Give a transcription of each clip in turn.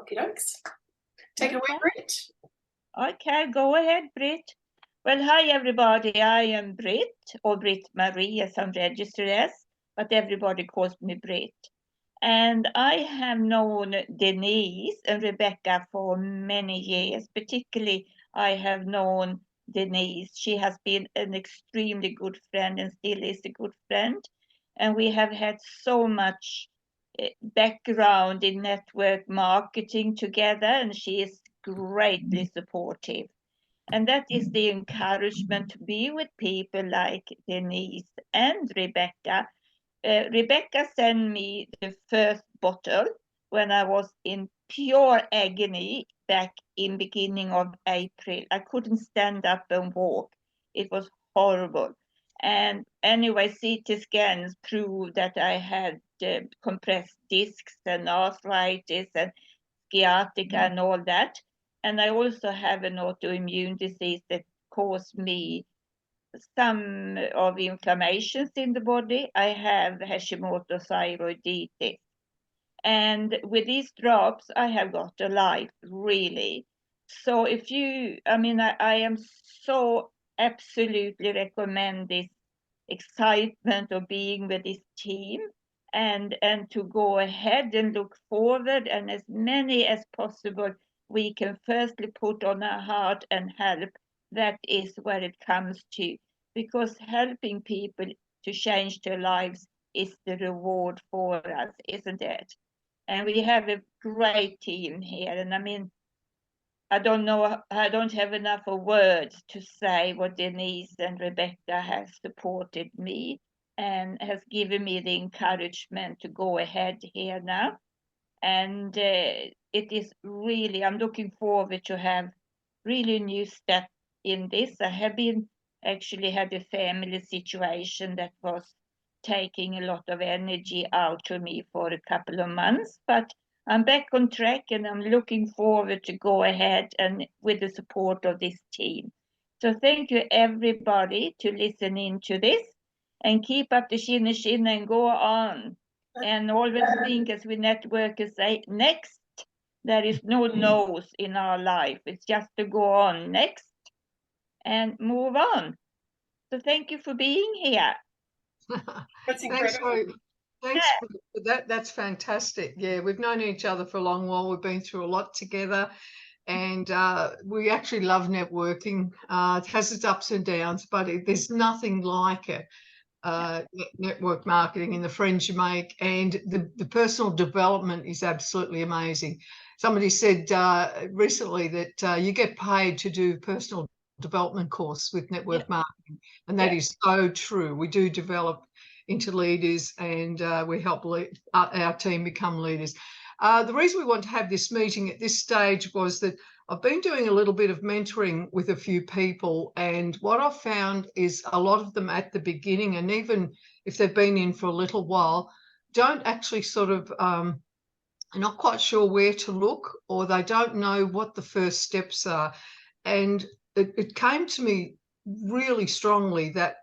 Okie dokes. Take it away, Britt. Okay, go ahead, Britt. Well, hi, everybody. I am Britt, or Britt Marie, as I'm registered as, but everybody calls me Britt. And I have known Denise and Rebecca for many years. Particularly, I have known Denise. She has been an extremely good friend and still is a good friend. And we have had so much background in network marketing together, and she is greatly supportive. And that is the encouragement to be with people like Denise and Rebecca. Rebecca sent me the first bottle when I was in pure agony back in beginning of April. I couldn't stand up and walk. It was horrible. And anyway, CT scans proved that I had compressed discs and arthritis and sciatica and all that. And I also have an autoimmune disease that caused me some of inflammations in the body. I have Hashimoto thyroiditis. And with these drops, I have got a life, really. So if you, I am so absolutely recommend this excitement of being with this team and to go ahead and look forward, and as many as possible we can firstly put on our heart and help. That is where it comes to, because helping people to change their lives is the reward for us, isn't it? And we have a great team here, and I don't know, I don't have enough of words to say what Denise and Rebecca have supported me and has given me the encouragement to go ahead here now. And it is really, I'm looking forward to have really new step in this. I have been actually had a family situation that was taking a lot of energy out of me for a couple of months, but I'm back on track and I'm looking forward to go ahead and with the support of this team. So thank you everybody to listen in to this, and keep up the shin and go on. And always think, as we networkers say, next. There is no no's in our life. It's just to go on next and move on. So thank you for being here. That's incredible. Thanks for that. That's fantastic. Yeah, we've known each other for a long while. We've been through a lot together, and we actually love networking. It has its ups and downs, but there's nothing like it. Network marketing and the friends you make, and the personal development is absolutely amazing. Somebody said recently that you get paid to do personal development course with network marketing, and that is so true. We do develop into leaders, and we help our team become leaders. The reason we want to have this meeting at this stage was that I've been doing a little bit of mentoring with a few people, and what I've found is a lot of them at the beginning, and even if they've been in for a little while, don't actually sort of are not quite sure where to look, or they don't know what the first steps are. And it came to me really strongly that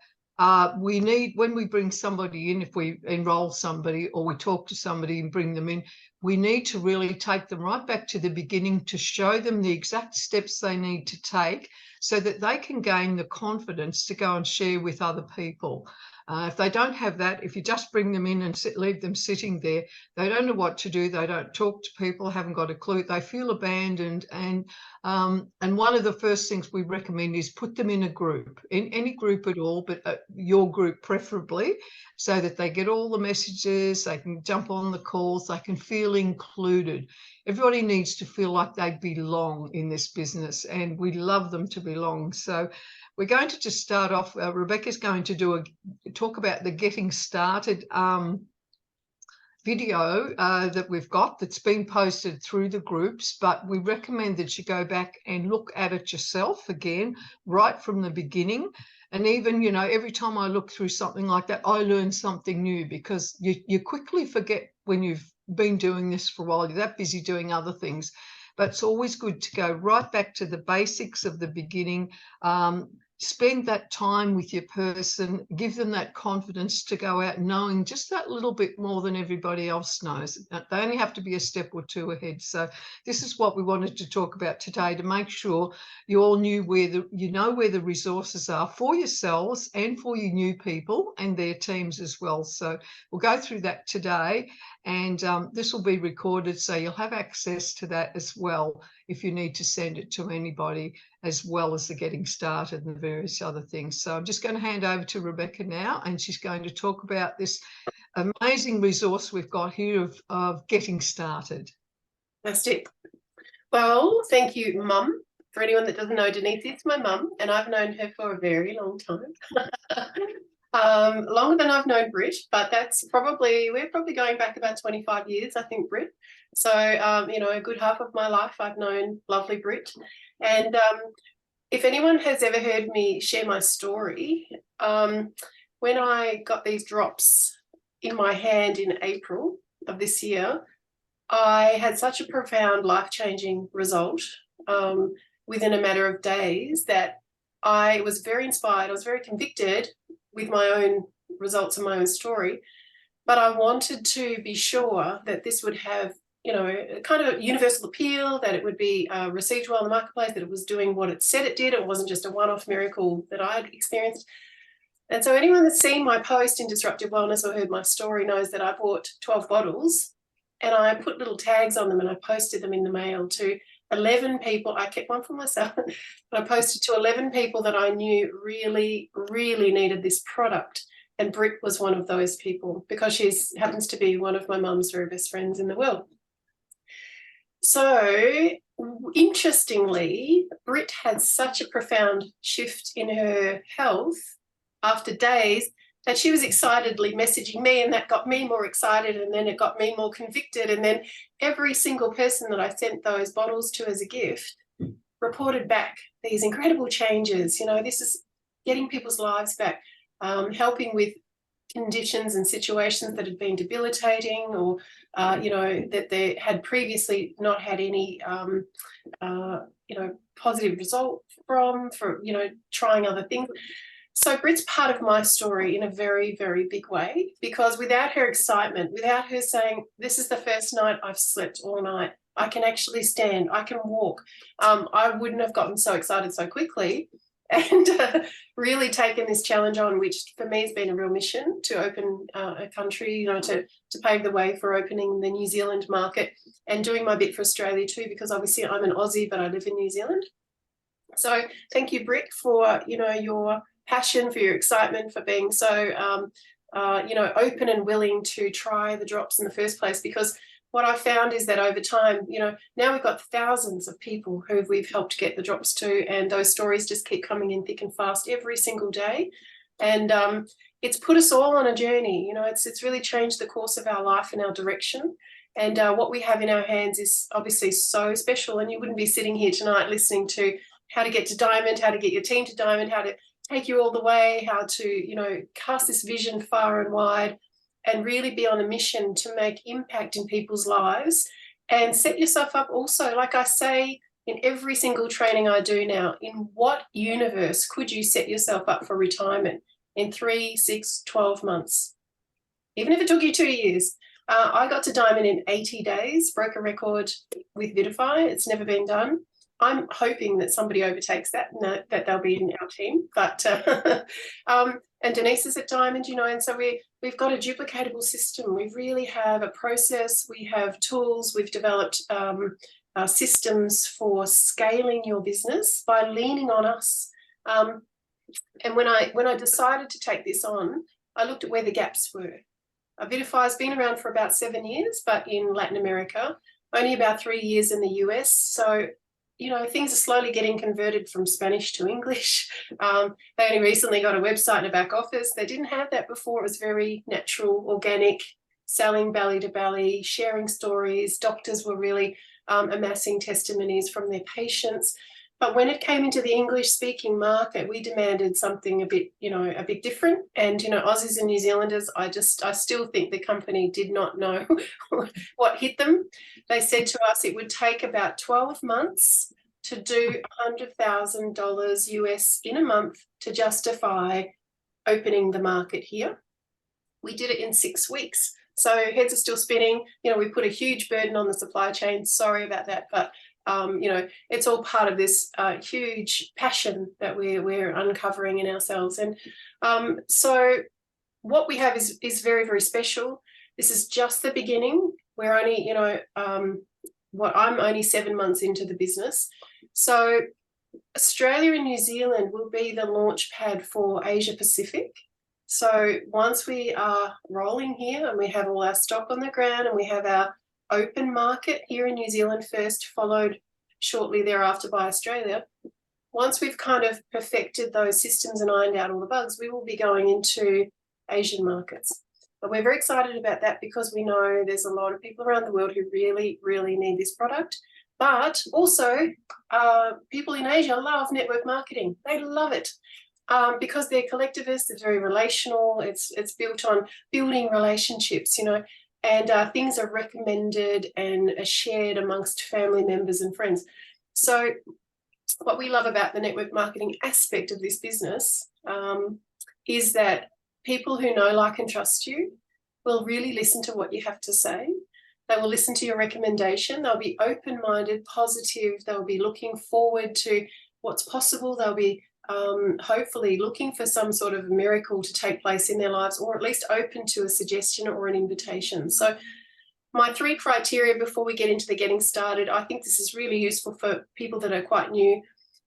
we need, when we bring somebody in, if we enroll somebody or we talk to somebody and bring them in, we need to really take them right back to the beginning to show them the exact steps they need to take so that they can gain the confidence to go and share with other people. If they don't have that, if you just bring them in and leave them sitting there, they don't know what to do. They don't talk to people, haven't got a clue. They feel abandoned. And one of the first things we recommend is put them in a group, in any group at all, but your group preferably, so that they get all the messages, they can jump on the calls, they can feel included. Everybody needs to feel like they belong in this business, and we love them to belong. So we're going to just start off. Rebecca's going to talk about the getting started video that we've got that's been posted through the groups, but we recommend that you go back and look at it yourself again, right from the beginning. And even, you know, every time I look through something like that, I learn something new, because you quickly forget when you've been doing this for a while. You're that busy doing other things. But it's always good to go right back to the basics of the beginning. spend that time with your person, give them that confidence to go out knowing just that little bit more than everybody else knows. They only have to be a step or two ahead. So this is what we wanted to talk about today, to make sure you all knew where the resources are for yourselves and for your new people and their teams as well. So we'll go through that today, and this will be recorded, so you'll have access to that as well if you need to send it to anybody, as well as the getting started and various other things. So I'm just going to hand over to Rebecca now, and she's going to talk about this amazing resource we've got here of getting started. Fantastic. Well, thank you, Mum. For anyone that doesn't know, Denise is my mum, and I've known her for a very long time. Longer than I've known Britt, but we're probably going back about 25 years, I think, Britt. So, a good half of my life I've known lovely Britt. And if anyone has ever heard me share my story, when I got these drops in my hand in April of this year, I had such a profound life-changing result within a matter of days that I was very inspired. I was very convicted with my own results and my own story, but I wanted to be sure that this would have, kind of universal appeal, that it would be received well in the marketplace, that it was doing what it said it did. It wasn't just a one-off miracle that I had experienced. And so anyone that's seen my post in Disruptive Wellness or heard my story knows that I bought 12 bottles and I put little tags on them and I posted them in the mail to 11 people. I kept one for myself, but I posted to 11 people that I knew really, really needed this product. And Britt was one of those people, because she happens to be one of my mum's very best friends in the world. So interestingly, Britt had such a profound shift in her health after days that she was excitedly messaging me, and that got me more excited, and then it got me more convicted. And then every single person that I sent those bottles to as a gift reported back these incredible changes. This is getting people's lives back, helping with conditions and situations that had been debilitating, or that they had previously not had any positive result from, for trying other things. So Britt's part of my story in a very, very big way, because without her excitement, without her saying, this is the first night I've slept all night, I can actually stand, I can walk, I wouldn't have gotten so excited so quickly and really taken this challenge on, which for me has been a real mission to open a country, to pave the way for opening the New Zealand market and doing my bit for Australia too, because obviously I'm an Aussie, but I live in New Zealand. So thank you, Britt, for, your passion, for your excitement, for being so, open and willing to try the drops in the first place. Because what I found is that over time, now we've got thousands of people who we've helped get the drops to, and those stories just keep coming in thick and fast every single day. And it's put us all on a journey. It's really changed the course of our life and our direction. And what we have in our hands is obviously so special. And you wouldn't be sitting here tonight listening to how to get to Diamond, how to get your team to Diamond, how to take you all the way, how to, cast this vision far and wide and really be on a mission to make impact in people's lives, and set yourself up also, like I say in every single training I do now, in what universe could you set yourself up for retirement in 3, 6, 12 months? Even if it took you 2 years. I got to Diamond in 80 days, broke a record with Vitify. It's never been done. I'm hoping that somebody overtakes that and that they'll be in our team. But and Denise is at Diamond, and so we've got a duplicatable system. We really have a process. We have tools. We've developed systems for scaling your business by leaning on us. And when I decided to take this on, I looked at where the gaps were. Vitify has been around for about 7 years, but in Latin America, only about 3 years in the US. So things are slowly getting converted from Spanish to English. They only recently got a website and a back office. They didn't have that before. It was very natural, organic, selling belly to belly, sharing stories. Doctors were really amassing testimonies from their patients. But when it came into the English-speaking market, we demanded something a bit different. And, Aussies and New Zealanders, I still think the company did not know what hit them. They said to us it would take about 12 months to do $100,000 US in a month to justify opening the market here. We did it in 6 weeks. So heads are still spinning. You know, we put a huge burden on the supply chain. Sorry about that, but you know, it's all part of this huge passion that we're uncovering in ourselves. And so what we have is very, very special. This is just the beginning. We're only, you know, I'm only 7 months into the business. So Australia and New Zealand will be the launch pad for Asia Pacific. So once we are rolling here and we have all our stock on the ground and we have our open market here in New Zealand first, followed shortly thereafter by Australia, once we've kind of perfected those systems and ironed out all the bugs, we will be going into Asian markets. But we're very excited about that because we know there's a lot of people around the world who really, really need this product. But also, people in Asia love network marketing. They love it. Because they're collectivists, they're very relational, it's built on building relationships, you know, and things are recommended and are shared amongst family members and friends. So what we love about the network marketing aspect of this business is that people who know, like, and trust you will really listen to what you have to say. They will listen to your recommendation. They'll be open-minded, positive. They'll be looking forward to what's possible. They'll be hopefully looking for some sort of miracle to take place in their lives, or at least open to a suggestion or an invitation. So my 3 criteria before we get into the getting started, I think this is really useful for people that are quite new,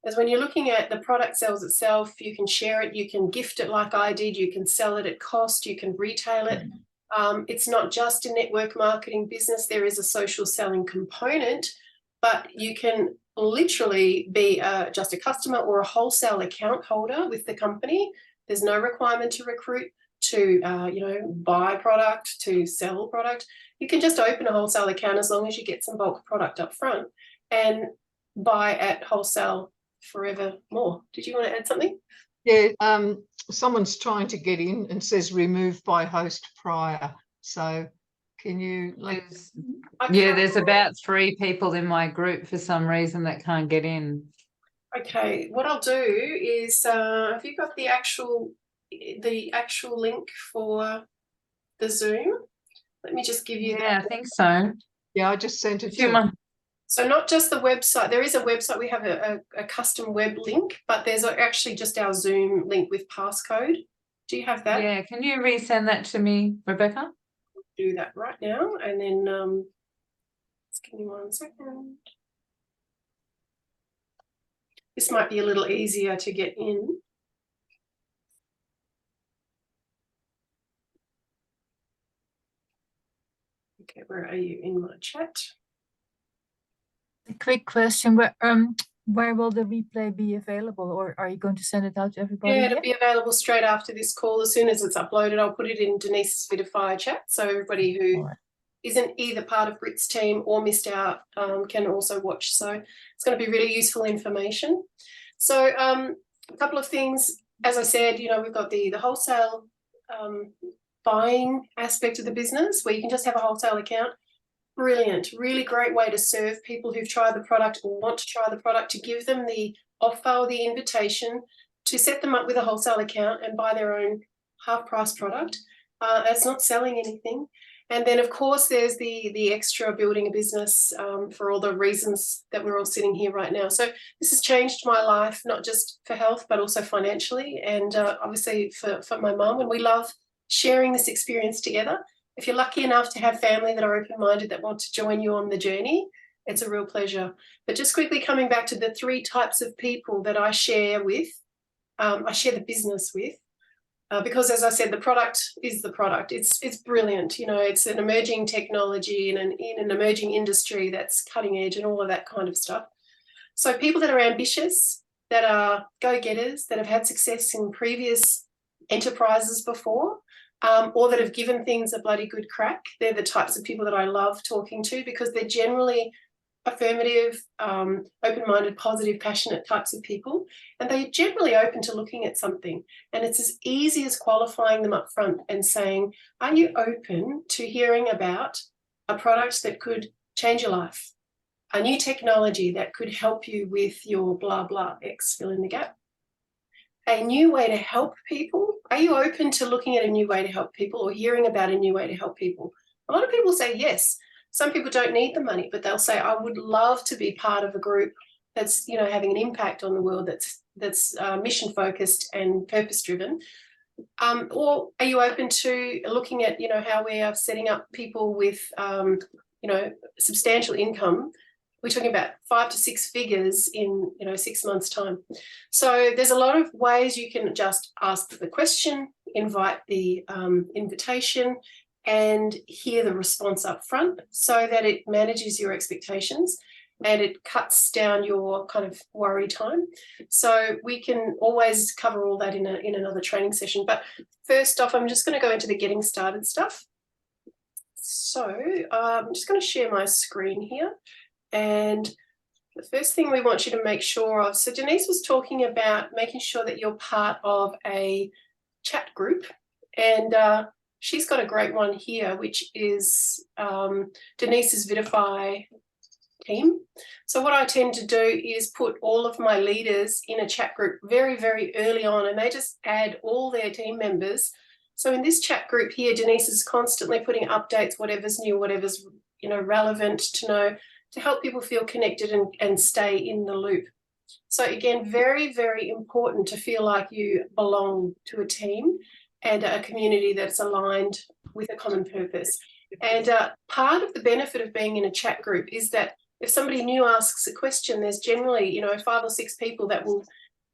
is when you're looking at the product sells itself, you can share it, you can gift it like I did, you can sell it at cost, you can retail it. It's not just a network marketing business, there is a social selling component, but you can literally be just a customer or a wholesale account holder with the company. There's no requirement to recruit, to you know, buy product, to sell product. You can just open a wholesale account as long as you get some bulk product up front and buy at wholesale forevermore. Did you want to add something? Yeah, someone's trying to get in and says removed by host prior. So can you there's about 3 people in my group for some reason that can't get in. Okay, what I'll do is have you got the actual link for the Zoom? Let me just give you I think so. Yeah, I just sent it to you. So not just the website, there is a website, we have a custom web link, but there's actually just our Zoom link with passcode. Do you have that? Yeah, can you resend that to me, Rebecca? Do that right now, and then just give me 1 second. This might be a little easier to get in. Okay, where are you in my chat? A quick question: where will the replay be available, or are you going to send it out to everybody? Yeah, it'll be available straight after this call. As soon as it's uploaded, I'll put it in Denise's Vitify chat, so everybody who isn't either part of Britt's team or missed out can also watch. So it's going to be really useful information. So a couple of things, as I said, you know, we've got the wholesale buying aspect of the business where you can just have a wholesale account. Brilliant, really great way to serve people who've tried the product or want to try the product, to give them the offer or the invitation to set them up with a wholesale account and buy their own half-price product. It's not selling anything. And then, of course, there's the extra building a business for all the reasons that we're all sitting here right now. So this has changed my life, not just for health, but also financially, and obviously for my mum. And we love sharing this experience together. If you're lucky enough to have family that are open-minded that want to join you on the journey, it's a real pleasure. But just quickly coming back to the 3 types of people that I share with, I share the business with, because as I said, the product is the product. It's brilliant. You know, it's an emerging technology in an emerging industry that's cutting edge and all of that kind of stuff. So people that are ambitious, that are go-getters, that have had success in previous enterprises before, or that have given things a bloody good crack, they're the types of people that I love talking to, because they're generally affirmative, open-minded, positive, passionate types of people, and they're generally open to looking at something. And it's as easy as qualifying them up front and saying, are you open to hearing about a product that could change your life? a new technology that could help you with your blah, blah, X, fill in the gap. A new way to help people. Are you open to looking at a new way to help people or hearing about a new way to help people? A lot of people say yes. Some people don't need the money, but they'll say, I would love to be part of a group that's, you know, having an impact on the world, that's mission focused and purpose driven. Or are you open to looking at, you know, how we are setting up people with, you know, substantial income? We're talking about 5 to 6 figures in, you know, 6 months' time. So there's a lot of ways you can just ask the question, invite the invitation, and hear the response up front so that it manages your expectations and it cuts down your kind of worry time. So we can always cover all that in another training session. But first off, I'm just going to go into the getting started stuff. So I'm just going to share my screen here. And the first thing we want you to make sure of, so Denise was talking about making sure that you're part of a chat group, and she's got a great one here, which is Denise's Vidify team. So what I tend to do is put all of my leaders in a chat group very, very early on, and they just add all their team members. So in this chat group here, Denise is constantly putting updates, whatever's new, whatever's, you know, relevant to know, to help people feel connected and stay in the loop. So again, very, very important to feel like you belong to a team and a community that's aligned with a common purpose. And part of the benefit of being in a chat group is that if somebody new asks a question, there's generally, you know, 5 or 6 people that will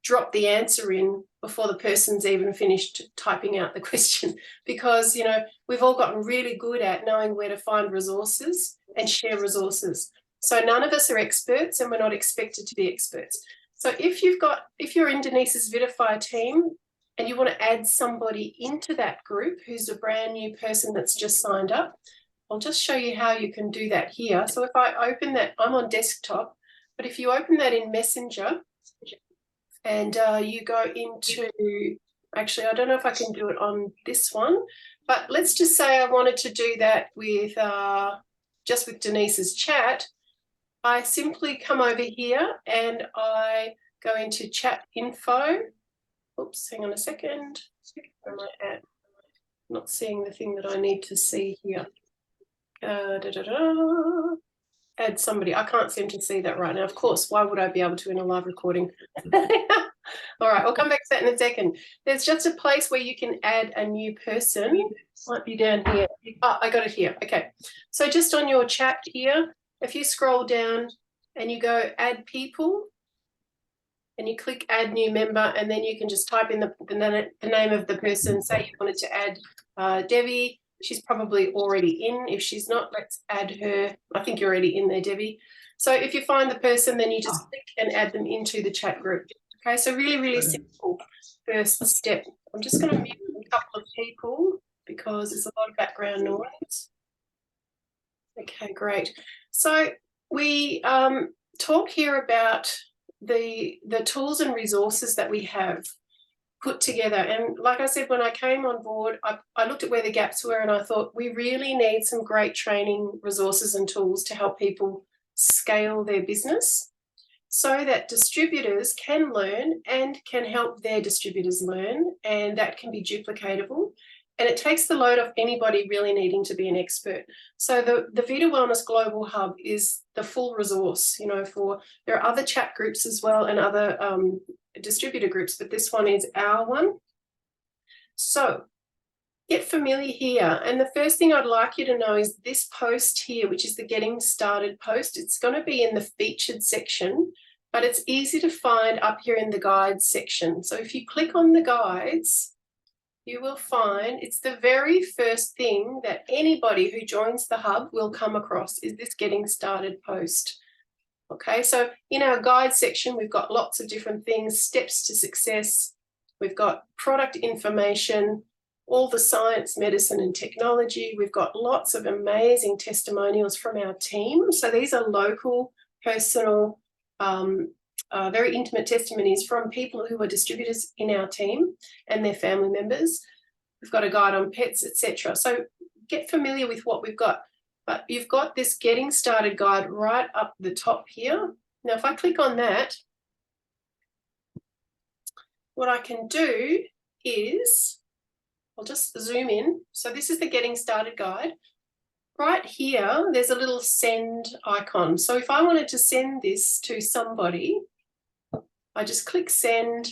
drop the answer in before the person's even finished typing out the question, because, you know, we've all gotten really good at knowing where to find resources and share resources. So none of us are experts, and we're not expected to be experts. So if you're in Denise's Vidify team and you want to add somebody into that group who's a brand new person that's just signed up, I'll just show you how you can do that here. So if I open that, I'm on desktop, but if you open that in Messenger and you go into, actually, I don't know if I can do it on this one, but let's just say I wanted to do that with just with Denise's chat. I simply come over here and I go into chat info. Oops, hang on a second. Where am I at? I'm not seeing the thing that I need to see here. Add somebody. I can't seem to see that right now. Of course, why would I be able to in a live recording? All right, I'll come back to that in a second. There's just a place where you can add a new person. Might be down here. Oh, I got it here. Okay. So just on your chat here, if you scroll down and you go add people and you click add new member, and then you can just type in the name of the person. Say you wanted to add Debbie. She's probably already in. If she's not, let's add her. I think you're already in there, Debbie. So if you find the person, then you just click and add them into the chat group. Okay, so really, really simple first step. I'm just going to mute a couple of people because there's a lot of background noise. Okay, great. So we talk here about the tools and resources that we have put together. And like I said, when I came on board, I looked at where the gaps were and I thought we really need some great training resources and tools to help people scale their business so that distributors can learn and can help their distributors learn, and that can be duplicatable. And it takes the load off anybody really needing to be an expert. So the Vita Wellness Global Hub is the full resource, you know, there are other chat groups as well and other distributor groups, but this one is our one. So get familiar here. And the first thing I'd like you to know is this post here, which is the Getting Started post. It's going to be in the featured section, but it's easy to find up here in the guides section. So if you click on the guides, you will find it's the very first thing that anybody who joins the hub will come across is this Getting Started post. Okay, so in our guide section, we've got lots of different things, steps to success. We've got product information, all the science, medicine and technology. We've got lots of amazing testimonials from our team. So these are local, personal, very intimate testimonies from people who are distributors in our team and their family members. We've got a guide on pets, etc. So get familiar with what we've got. But you've got this getting started guide right up the top here. Now, if I click on that, what I can do is, I'll just zoom in. So this is the getting started guide. Right here, there's a little send icon. So if I wanted to send this to somebody, I just click send,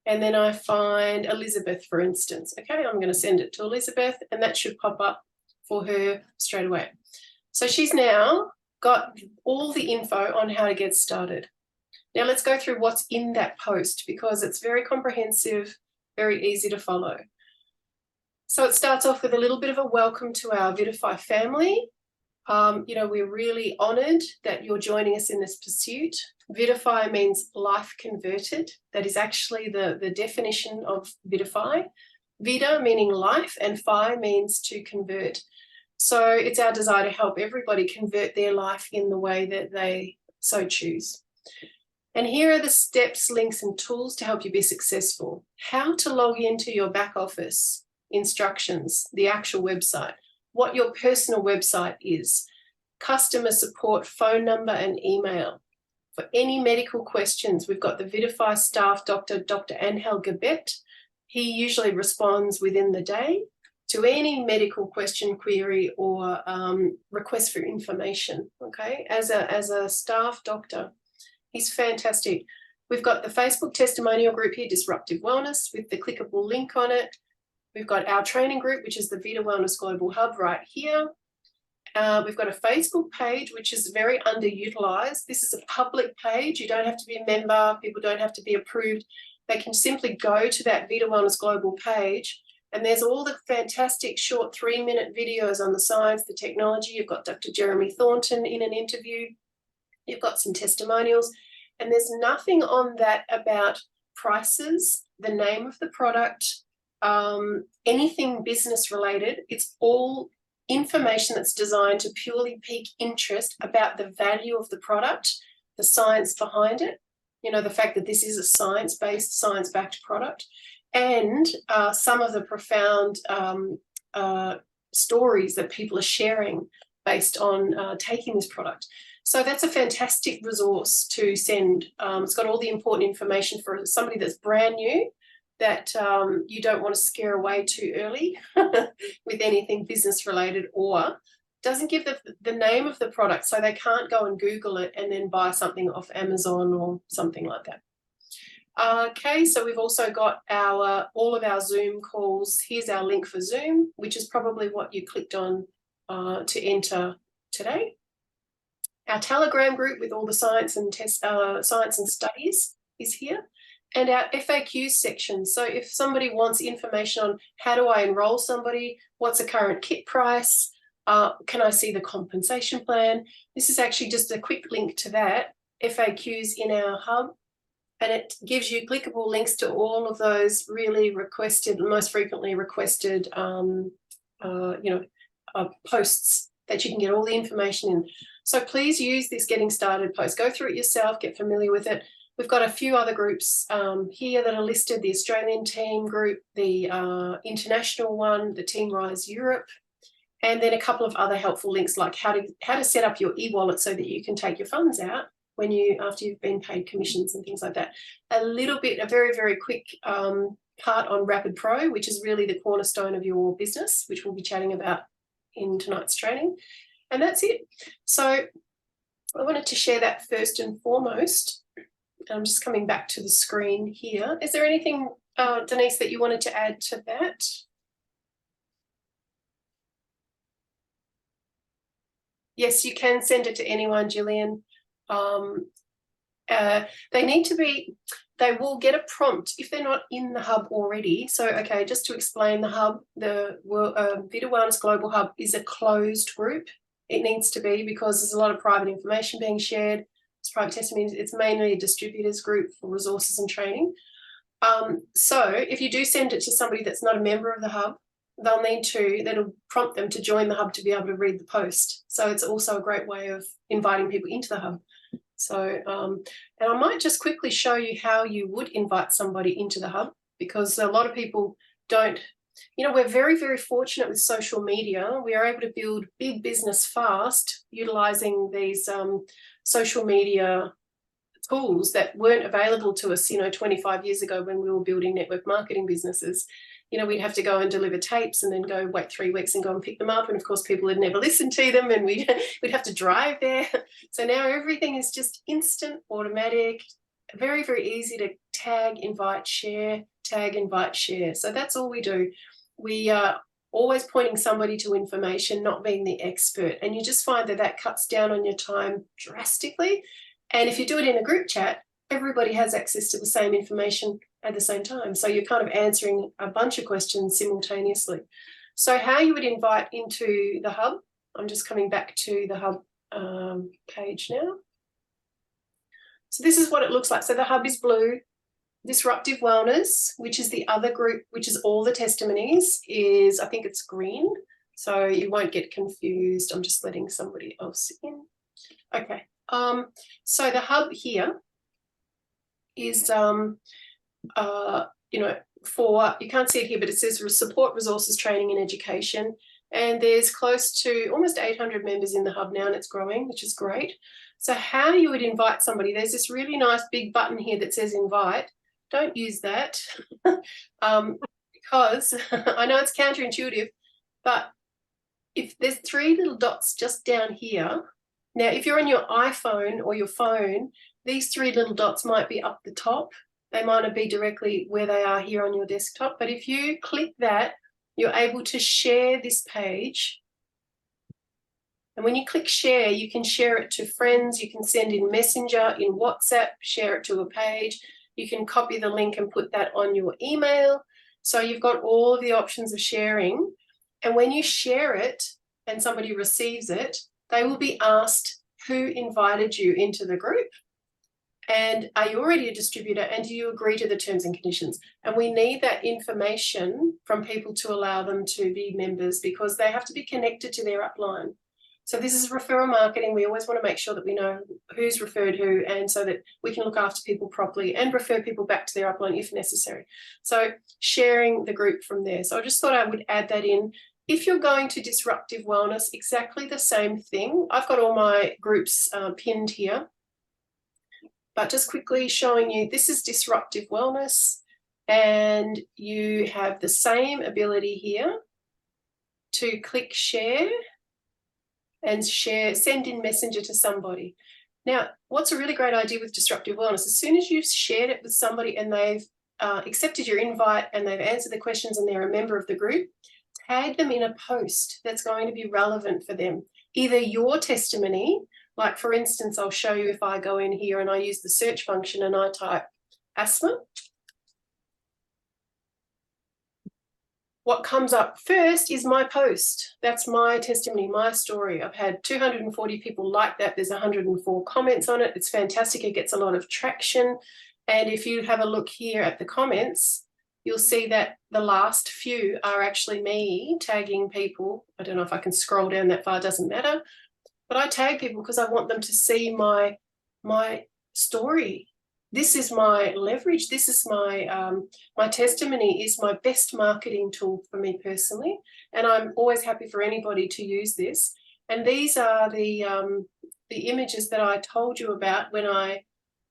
and then I find Elizabeth, for instance. Okay, I'm going to send it to Elizabeth, and that should pop up for her straight away. So she's now got all the info on how to get started. Now let's go through what's in that post, because it's very comprehensive, very easy to follow. So it starts off with a little bit of a welcome to our Vidify family. You know, we're really honoured that you're joining us in this pursuit. Vidify means life converted. That is actually the definition of Vidify. Vida meaning life, and Phi means to convert. So it's our desire to help everybody convert their life in the way that they so choose. And here are the steps, links, and tools to help you be successful. How to log into your back office, instructions, the actual website, what your personal website is, customer support, phone number, and email. For any medical questions, we've got the Vidify staff doctor, Dr. Angel Gabet. He usually responds within the day to any medical question, query, or request for information, okay, as a staff doctor. He's fantastic. We've got the Facebook testimonial group here, Disruptive Wellness, with the clickable link on it. We've got our training group, which is the Vida Wellness Global Hub right here. We've got a Facebook page, which is very underutilized. This is a public page. You don't have to be a member. People don't have to be approved. They can simply go to that Vida Wellness Global page, and there's all the fantastic short 3-minute videos on the science, the technology. You've got Dr. Jeremy Thornton in an interview. You've got some testimonials, and there's nothing on that about prices, the name of the product, anything business related. It's all information that's designed to purely pique interest about the value of the product, the science behind it, you know, the fact that this is a science-based, science-backed product, and some of the profound stories that people are sharing based on taking this product. So that's a fantastic resource to send. It's got all the important information for somebody that's brand new, that you don't want to scare away too early with anything business related, or doesn't give the name of the product, so they can't go and Google it and then buy something off Amazon or something like that. Okay, so we've also got all of our Zoom calls. Here's our link for Zoom, which is probably what you clicked on to enter today. Our Telegram group with all the science and science and studies is here. And our FAQ section. So if somebody wants information on how do I enroll somebody, what's the current kit price, can I see the compensation plan? This is actually just a quick link to that, FAQs in our hub, and it gives you clickable links to all of those really requested, most frequently requested posts that you can get all the information in. So please use this getting started post. Go through it yourself, get familiar with it. We've got a few other groups here that are listed, the Australian team group, the international one, the Team Rise Europe, and then a couple of other helpful links like how to set up your e-wallet so that you can take your funds out after you've been paid commissions and things like that. A very, very quick part on Rapid Pro, which is really the cornerstone of your business, which we'll be chatting about in tonight's training. And that's it. So I wanted to share that first and foremost. I'm just coming back to the screen here. Is there anything, Denise, that you wanted to add to that? Yes, you can send it to anyone, Gillian. They will get a prompt if they're not in the hub already. So, okay, just to explain the hub, the Vida Wellness Global Hub is a closed group. It needs to be, because there's a lot of private information being shared. It's private testimonies. It's mainly a distributors group for resources and training. So if you do send it to somebody that's not a member of the hub, that'll prompt them to join the hub to be able to read the post. So it's also a great way of inviting people into the hub. So, and I might just quickly show you how you would invite somebody into the hub, because a lot of people don't you know, we're very, very fortunate with social media. We are able to build big business fast, utilizing these social media tools that weren't available to us, 25 years ago when we were building network marketing businesses. We'd have to go and deliver tapes and then go wait 3 weeks and go and pick them up. And of course, people had never listened to them, and we'd have to drive there. So now everything is just instant, automatic, very, very easy to tag, invite, share, tag, invite, share. So that's all we do. We are always pointing somebody to information, not being the expert. And you just find that that cuts down on your time drastically. And if you do it in a group chat, everybody has access to the same information at the same time. So you're kind of answering a bunch of questions simultaneously. So how you would invite into the hub, I'm just coming back to the hub page now. So this is what it looks like. So the hub is blue. Disruptive Wellness, which is the other group, which is all the testimonies, is, I think it's green. So you won't get confused. I'm just letting somebody else in. Okay. So the hub here is, for, you can't see it here, but it says support, resources, training and education. And there's close to almost 800 members in the hub now, and it's growing, which is great. So how you would invite somebody, there's this really nice big button here that says invite. Don't use that because I know it's counterintuitive, but if there's 3 little dots just down here, now if you're on your iPhone or your phone, these 3 little dots might be up the top. They might not be directly where they are here on your desktop, but if you click that, you're able to share this page. And when you click share, you can share it to friends, you can send in Messenger, in WhatsApp, share it to a page. You can copy the link and put that on your email. So you've got all of the options of sharing. And when you share it and somebody receives it, they will be asked who invited you into the group. And are you already a distributor, and do you agree to the terms and conditions? And we need that information from people to allow them to be members, because they have to be connected to their upline. So this is referral marketing. We always want to make sure that we know who's referred who, and so that we can look after people properly and refer people back to their upline if necessary. So sharing the group from there. So I just thought I would add that in. If you're going to Disruptive Wellness, exactly the same thing. I've got all my groups pinned here, but just quickly showing you, this is Disruptive Wellness, and you have the same ability here to click share and share, send in Messenger to somebody. Now, what's a really great idea with Disruptive Wellness, as soon as you've shared it with somebody and they've accepted your invite and they've answered the questions and they're a member of the group, tag them in a post that's going to be relevant for them. Either your testimony, like for instance, I'll show you if I go in here and I use the search function and I type asthma. What comes up first is my post. That's my testimony, my story. I've had 240 people like that. There's 104 comments on it. It's fantastic. It gets a lot of traction. And if you have a look here at the comments, you'll see that the last few are actually me tagging people. I don't know if I can scroll down that far, doesn't matter. But I tag people because I want them to see my story. This is my leverage. This is my my testimony is my best marketing tool for me personally, and I'm always happy for anybody to use this. And these are the images that I told you about when I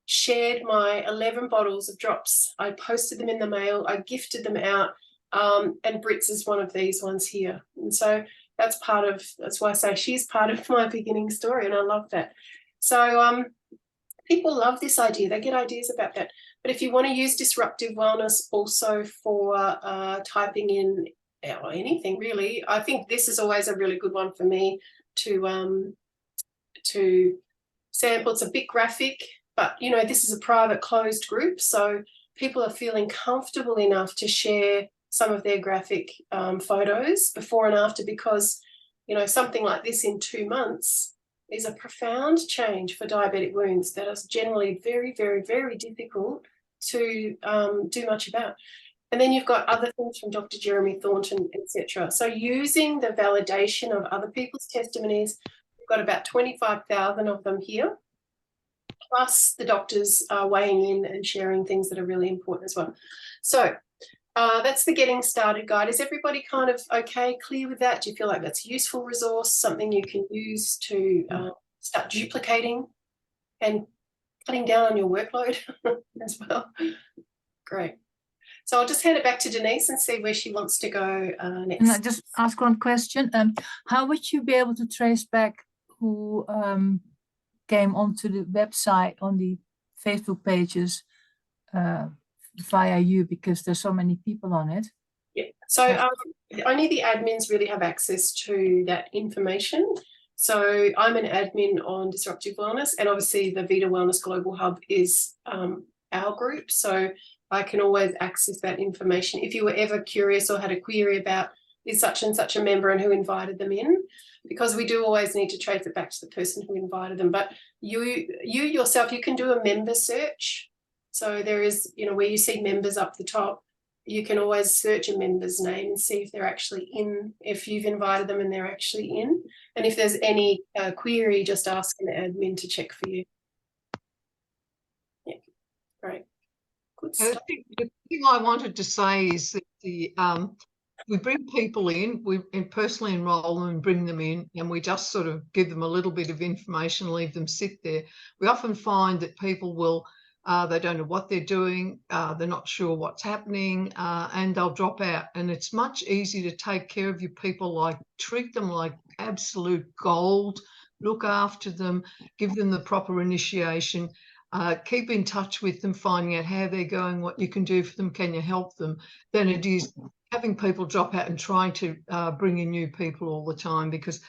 shared my 11 bottles of drops. I posted them in the mail. I gifted them out, and Britt's is one of these ones here. And so that's why I say she's part of my beginning story, and I love that. So people love this idea. They get ideas about that. But if you want to use Disruptive Wellness also for typing in anything really, I think this is always a really good one for me to sample. It's a bit graphic, but this is a private closed group, so people are feeling comfortable enough to share some of their graphic photos before and after, because something like this in 2 months is a profound change for diabetic wounds that is generally very, very, very difficult to do much about. And then you've got other things from Dr. Jeremy Thornton, etc. So using the validation of other people's testimonies, we've got about 25,000 of them here, plus the doctors weighing in and sharing things that are really important as well. So That's the getting started guide. Is everybody kind of okay, clear with that? Do you feel like that's a useful resource, something you can use to start duplicating and cutting down on your workload as well? Great. So I'll just hand it back to Denise and see where she wants to go next. And I just ask one question. How would you be able to trace back who came onto the website on the Facebook pages via you, because there's so many people on it? Yeah. So only the admins really have access to that information. So I'm an admin on Disruptive Wellness, and obviously the Vita Wellness Global Hub is our group. So I can always access that information. If you were ever curious or had a query about is such and such a member and who invited them in, because we do always need to trace it back to the person who invited them. But you yourself, you can do a member search. So there is, where you see members up the top, you can always search a member's name and see if they're actually in, if you've invited them and they're actually in. And if there's any query, just ask an admin to check for you. Yeah, great. Good stuff. The thing I wanted to say is that we bring people in, we personally enroll them and bring them in, and we just sort of give them a little bit of information, leave them sit there. We often find that people will, they don't know what they're doing, they're not sure what's happening, and they'll drop out. And it's much easier to take care of your people, like treat them like absolute gold, look after them, give them the proper initiation, keep in touch with them, finding out how they're going, what you can do for them, can you help them, than it is having people drop out and trying to bring in new people all the time, because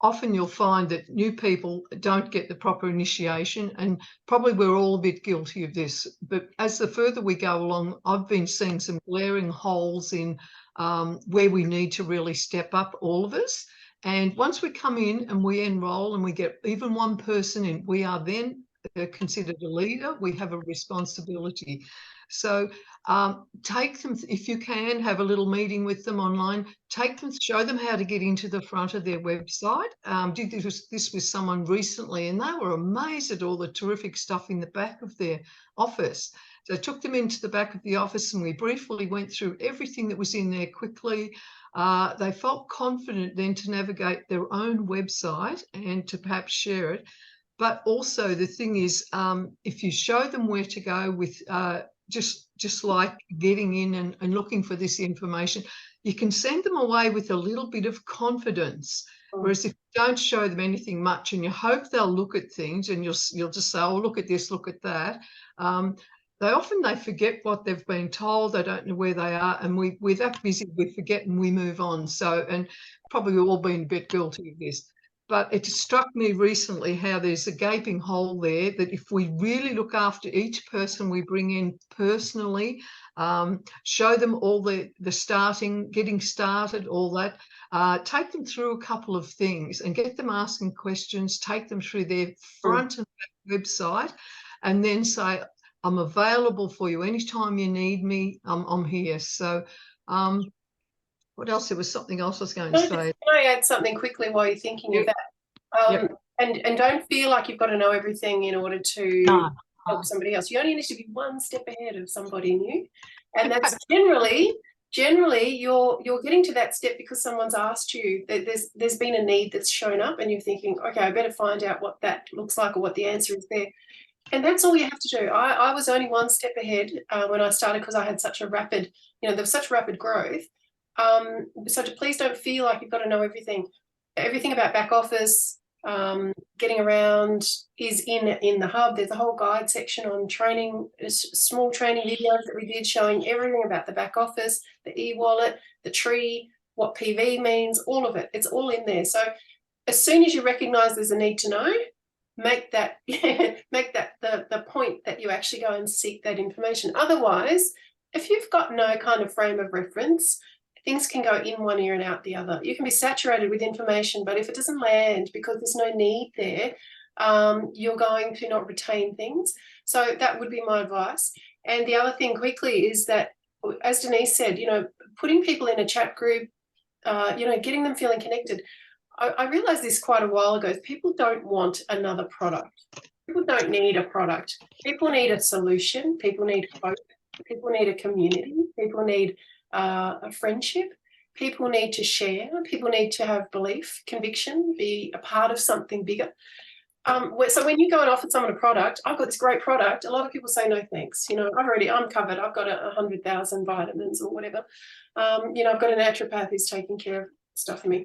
often you'll find that new people don't get the proper initiation, and probably we're all a bit guilty of this. But as the further we go along, I've been seeing some glaring holes in where we need to really step up, all of us. And once we come in and we enroll and we get even one person in, we are then considered a leader. We have a responsibility. So take them, if you can, have a little meeting with them online, take them, show them how to get into the front of their website. Did this with someone recently, and they were amazed at all the terrific stuff in the back of their office. So I took them into the back of the office and we briefly went through everything that was in there quickly. They felt confident then to navigate their own website and to perhaps share it. But also the thing is, if you show them where to go with just like getting in and looking for this information, you can send them away with a little bit of confidence. Whereas if you don't show them anything much and you hope they'll look at things and you'll just say, oh, look at this, look at that. They forget what they've been told. They don't know where they are. And we're that busy, we forget and we move on. So, and probably we've all been a bit guilty of this. But it struck me recently how there's a gaping hole there, that if we really look after each person we bring in personally, show them all the starting, getting started, all that, take them through a couple of things and get them asking questions, take them through their front and back website, and then say, I'm available for you anytime you need me, I'm here. So what else? There was something else I was going to say. Can I add something quickly while you're thinking of that? And don't feel like you've got to know everything in order to help somebody else. You only need to be one step ahead of somebody new. And that's generally you're getting to that step because someone's asked you, that there's been a need that's shown up and you're thinking, okay, I better find out what that looks like or what the answer is there. And that's all you have to do. I was only one step ahead when I started, because I had such a rapid, there was such rapid growth. So please don't feel like you've got to know everything. Everything about back office, getting around is in the hub. There's a whole guide section on training, small training videos that we did showing everything about the back office, the e-wallet, the tree, what PV means, all of it. It's all in there. So as soon as you recognize there's a need to know, make that the point that you actually go and seek that information. Otherwise, if you've got no kind of frame of reference, things can go in one ear and out the other. You can be saturated with information, but if it doesn't land because there's no need there, you're going to not retain things. So that would be my advice. And the other thing quickly is that, as Denise said, putting people in a chat group, getting them feeling connected. I realized this quite a while ago. People don't want another product. People don't need a product. People need a solution. People need hope. People need a community. People need a friendship. People need to share. People need to have belief, conviction, be a part of something bigger. So when you go and offer someone a product, I've got this great product. A lot of people say no thanks. You know, I'm covered. I've got 100,000 vitamins or whatever. You know, I've got a naturopath who's taking care of stuff for me.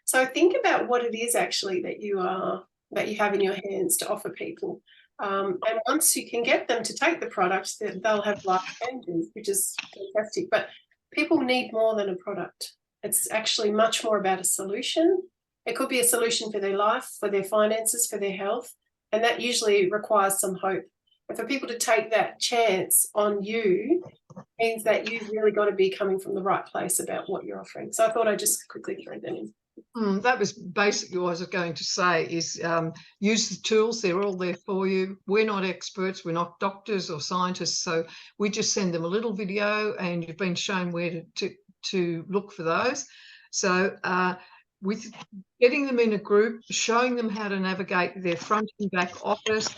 So think about what it is actually that you have in your hands to offer people. And once you can get them to take the product, they'll have life changes, which is fantastic. But people need more than a product. It's actually much more about a solution. It could be a solution for their life, for their finances, for their health, and that usually requires some hope. And for people to take that chance on you means that you've really got to be coming from the right place about what you're offering. So I thought I'd just quickly throw that in. That was basically what I was going to say is use the tools. They're all there for you. We're not experts. We're not doctors or scientists. So we just send them a little video and you've been shown where to look for those. So with getting them in a group, showing them how to navigate their front and back office,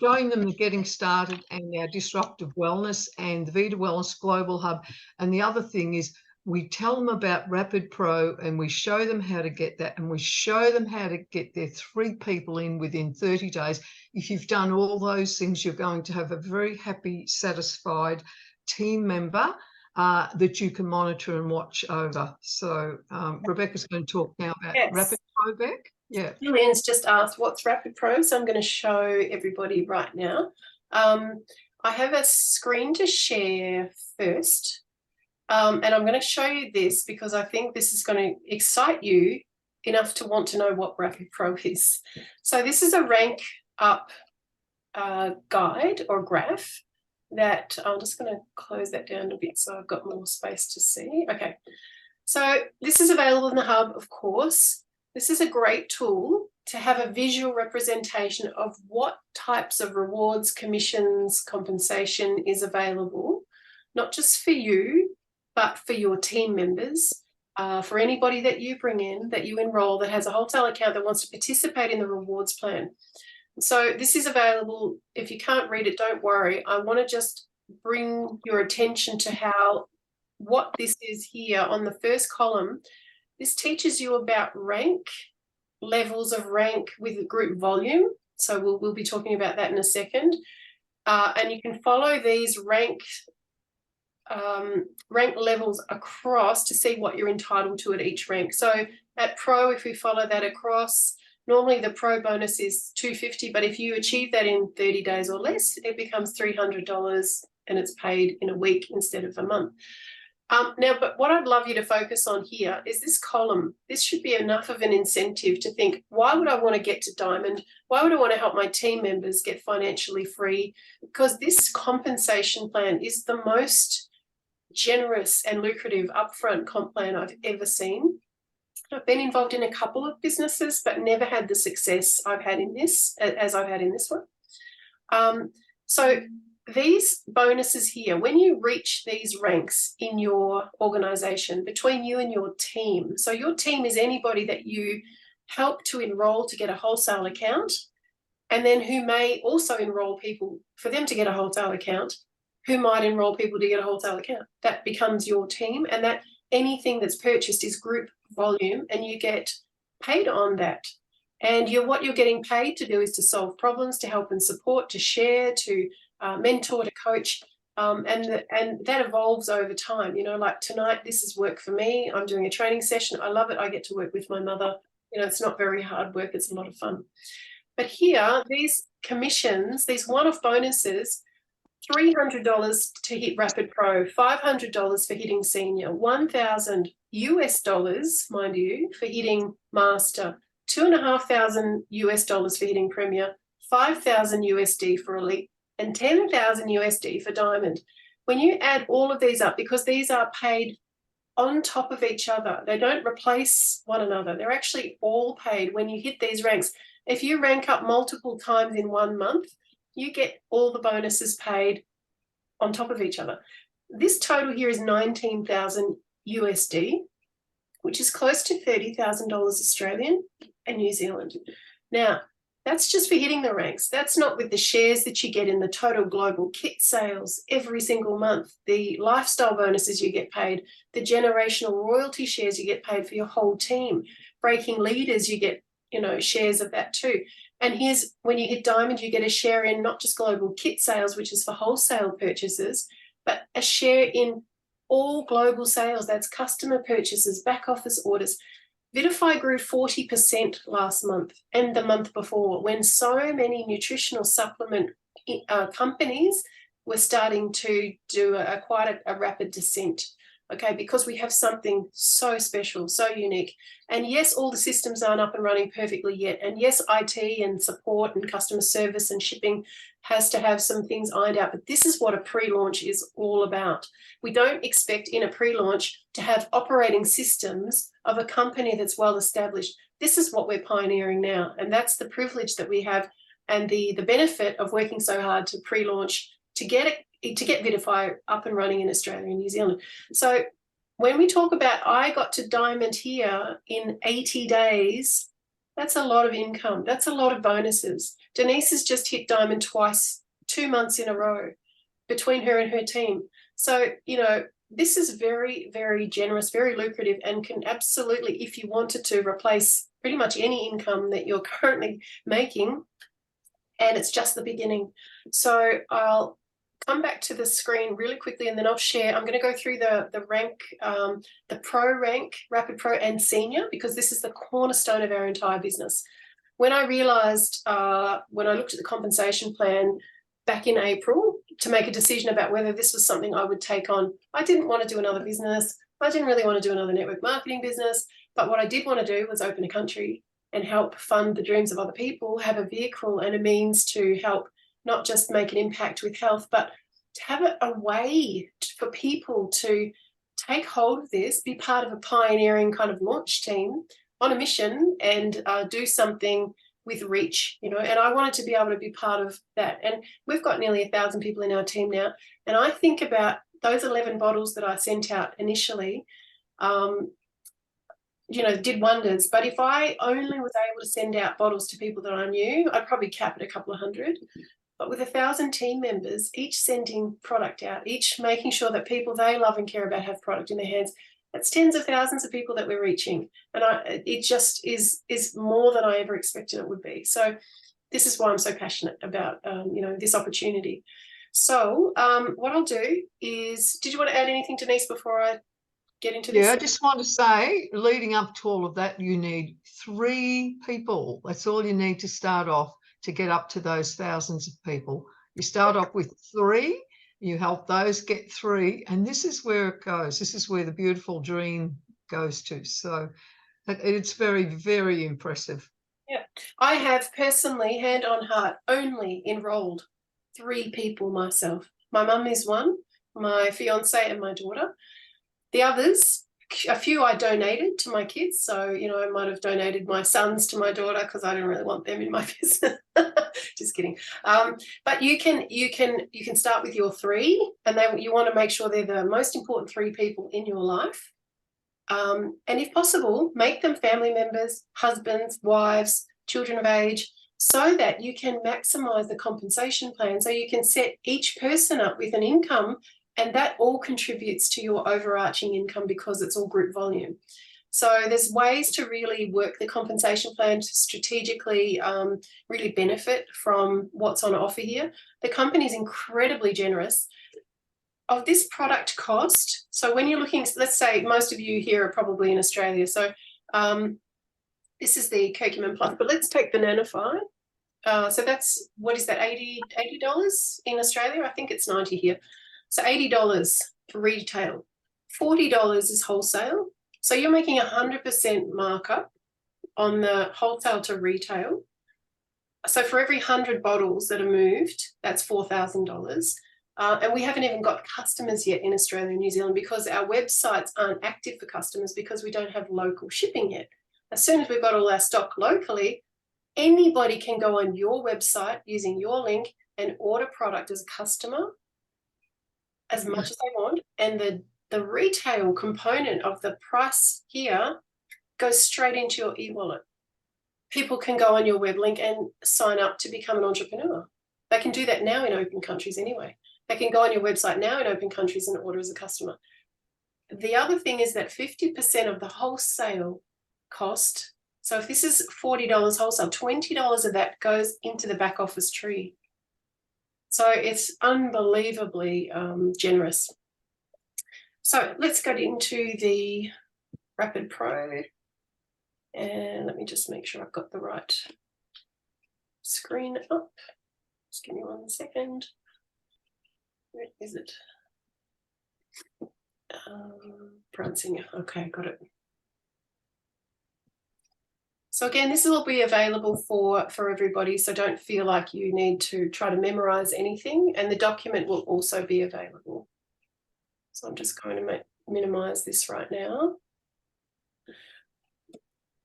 showing them the Getting Started and our Disruptive Wellness and the Vita Wellness Global Hub. And the other thing is we tell them about Rapid Pro and we show them how to get that, and we show them how to get their 3 people in within 30 days. If you've done all those things, you're going to have a very happy, satisfied team member that you can monitor and watch over. So Rebecca's going to talk now about Rapid Pro, Beck. Yeah. Julian's just asked what's Rapid Pro, so I'm going to show everybody right now. I have a screen to share first, and I'm going to show you this because I think this is going to excite you enough to want to know what Rapid Pro is. So this is a rank up guide or graph that I'm just going to close that down a bit so I've got more space to see. Okay, so this is available in the hub, of course. This is a great tool to have a visual representation of what types of rewards, commissions, compensation is available, not just for you, but for your team members, for anybody that you bring in, that you enroll, that has a wholesale account that wants to participate in the rewards plan. So this is available. If you can't read it, don't worry. I want to just bring your attention to what this is here on the first column. This teaches you about rank, levels of rank with group volume. So we'll be talking about that in a second. And you can follow these rank levels across to see what you're entitled to at each rank. So at Pro, if we follow that across, normally the Pro bonus is $250, but if you achieve that in 30 days or less, it becomes $300 and it's paid in a week instead of a month. Now, but what I'd love you to focus on here is this column. This should be enough of an incentive to think, why would I want to get to Diamond? Why would I want to help my team members get financially free? Because this compensation plan is the most generous and lucrative upfront comp plan I've ever seen. I've been involved in a couple of businesses, but never had the success I've had in this, as I've had in this one. So these bonuses here, when you reach these ranks in your organization between you and your team, so your team is anybody that you help to enroll to get a wholesale account, and then who may also enroll people for them to get a wholesale account, who might enroll people to get a wholesale account. That becomes your team, and that anything that's purchased is group volume, and you get paid on that. And what you're getting paid to do is to solve problems, to help and support, to share, to mentor, to coach, and that evolves over time. You know, like tonight, this is work for me. I'm doing a training session. I love it. I get to work with my mother. You know, it's not very hard work. It's a lot of fun. But here, these commissions, these one-off bonuses, $300 to hit Rapid Pro, $500 for hitting Senior, $1,000 US, mind you, for hitting Master, $2,500 US for hitting Premier, $5,000 USD for Elite, and $10,000 USD for Diamond. When you add all of these up, because these are paid on top of each other, they don't replace one another. They're actually all paid when you hit these ranks. If you rank up multiple times in 1 month, you get all the bonuses paid on top of each other. This total here is $19,000 USD, which is close to $30,000 Australian and New Zealand. Now, That's just for hitting the ranks. That's not with the shares that you get in the total global kit sales every single month, the lifestyle bonuses you get paid, the generational royalty shares you get paid for your whole team, breaking leaders, you get, you know, shares of that too. And here's when you hit diamond, you get a share in not just global kit sales, which is for wholesale purchases, but a share in all global sales. That's customer purchases, back office orders. Vitify grew 40% last month and the month before, when so many nutritional supplement companies were starting to do quite a rapid descent, okay, because we have something so special, so unique. And yes, all the systems aren't up and running perfectly yet. And yes, IT and support and customer service and shipping has to have some things ironed out, but this is what a pre-launch is all about. We don't expect in a pre-launch to have operating systems of a company that's well established. This is what we're pioneering now, and that's the privilege that we have and the benefit of working so hard to pre-launch to get Vitify up and running in Australia and New Zealand. So when we talk about I got to diamond here in 80 days, that's a lot of income. That's a lot of bonuses. Denise has just hit diamond twice, 2 months in a row between her and her team. So, you know, this is very, very generous, very lucrative, and can absolutely, if you wanted to, replace pretty much any income that you're currently making. And it's just the beginning. So I'll come back to the screen really quickly, and then I'll share. I'm going to go through the rank, the pro rank, rapid pro and senior, because this is the cornerstone of our entire business. When I realized, when I looked at the compensation plan back in April to make a decision about whether this was something I would take on, I didn't want to do another business. I didn't really want to do another network marketing business. But what I did want to do was open a country and help fund the dreams of other people, have a vehicle and a means to help not just make an impact with health, but to have a way for people to take hold of this, be part of a pioneering kind of launch team on a mission, and do something with reach, you know. And I wanted to be able to be part of that. And we've got nearly 1,000 people in our team now. And I think about those 11 bottles that I sent out initially, you know, did wonders. But if I only was able to send out bottles to people that I knew, I'd probably cap at a couple of hundred. But with 1,000 team members, each sending product out, each making sure that people they love and care about have product in their hands, that's tens of thousands of people that we're reaching. And it just is more than I ever expected it would be. So this is why I'm so passionate about, you know, this opportunity. So what I'll do is, did you want to add anything, Denise, before I get into this? Yeah, I just want to say, leading up to all of that, you need 3 people. That's all you need to start off to get up to those thousands of people. You start off with 3, you help those get 3, and this is where it goes. This is where the beautiful dream goes to. So it's very, very impressive. Yeah, I have personally, hand on heart, only enrolled 3 people myself. My mum is one, my fiance and my daughter. The others, a few I donated to my kids. So, you know, I might have donated my sons to my daughter because I didn't really want them in my business. Just kidding. But you can start with your 3, and you want to make sure they're the most important 3 people in your life. And if possible, make them family members, husbands, wives, children of age, so that you can maximize the compensation plan. So you can set each person up with an income, and that all contributes to your overarching income because it's all group volume. So there's ways to really work the compensation plan to strategically really benefit from what's on offer here. The company is incredibly generous. Of this product cost, so when you're looking, let's say most of you here are probably in Australia, so this is the Curcumin Plus, but let's take Bananify. So that's, what is that, $80 in Australia? I think it's 90 here. So $80 for retail, $40 is wholesale. So you're making 100% markup on the wholesale to retail. So for every 100 bottles that are moved, that's $4,000. And we haven't even got customers yet in Australia and New Zealand because our websites aren't active for customers because we don't have local shipping yet. As soon as we've got all our stock locally, anybody can go on your website using your link and order product as a customer as much as they want, and the retail component of the price here goes straight into your e-wallet. people can go on your web link and sign up to become an entrepreneur. They can do that now in open countries anyway. They can go on your website now in open countries and order as a customer. The other thing is that 50% of the wholesale cost, so if this is $40 wholesale, $20 of that goes into the back office tree. So it's unbelievably generous. So let's go into the Rapid Pro. And let me just make sure I've got the right screen up. Just give me 1 second. Where is it? Bronzing. Okay, got it. So again, this will be available for everybody, so don't feel like you need to try to memorize anything, and the document will also be available. So I'm just going to minimize this right now.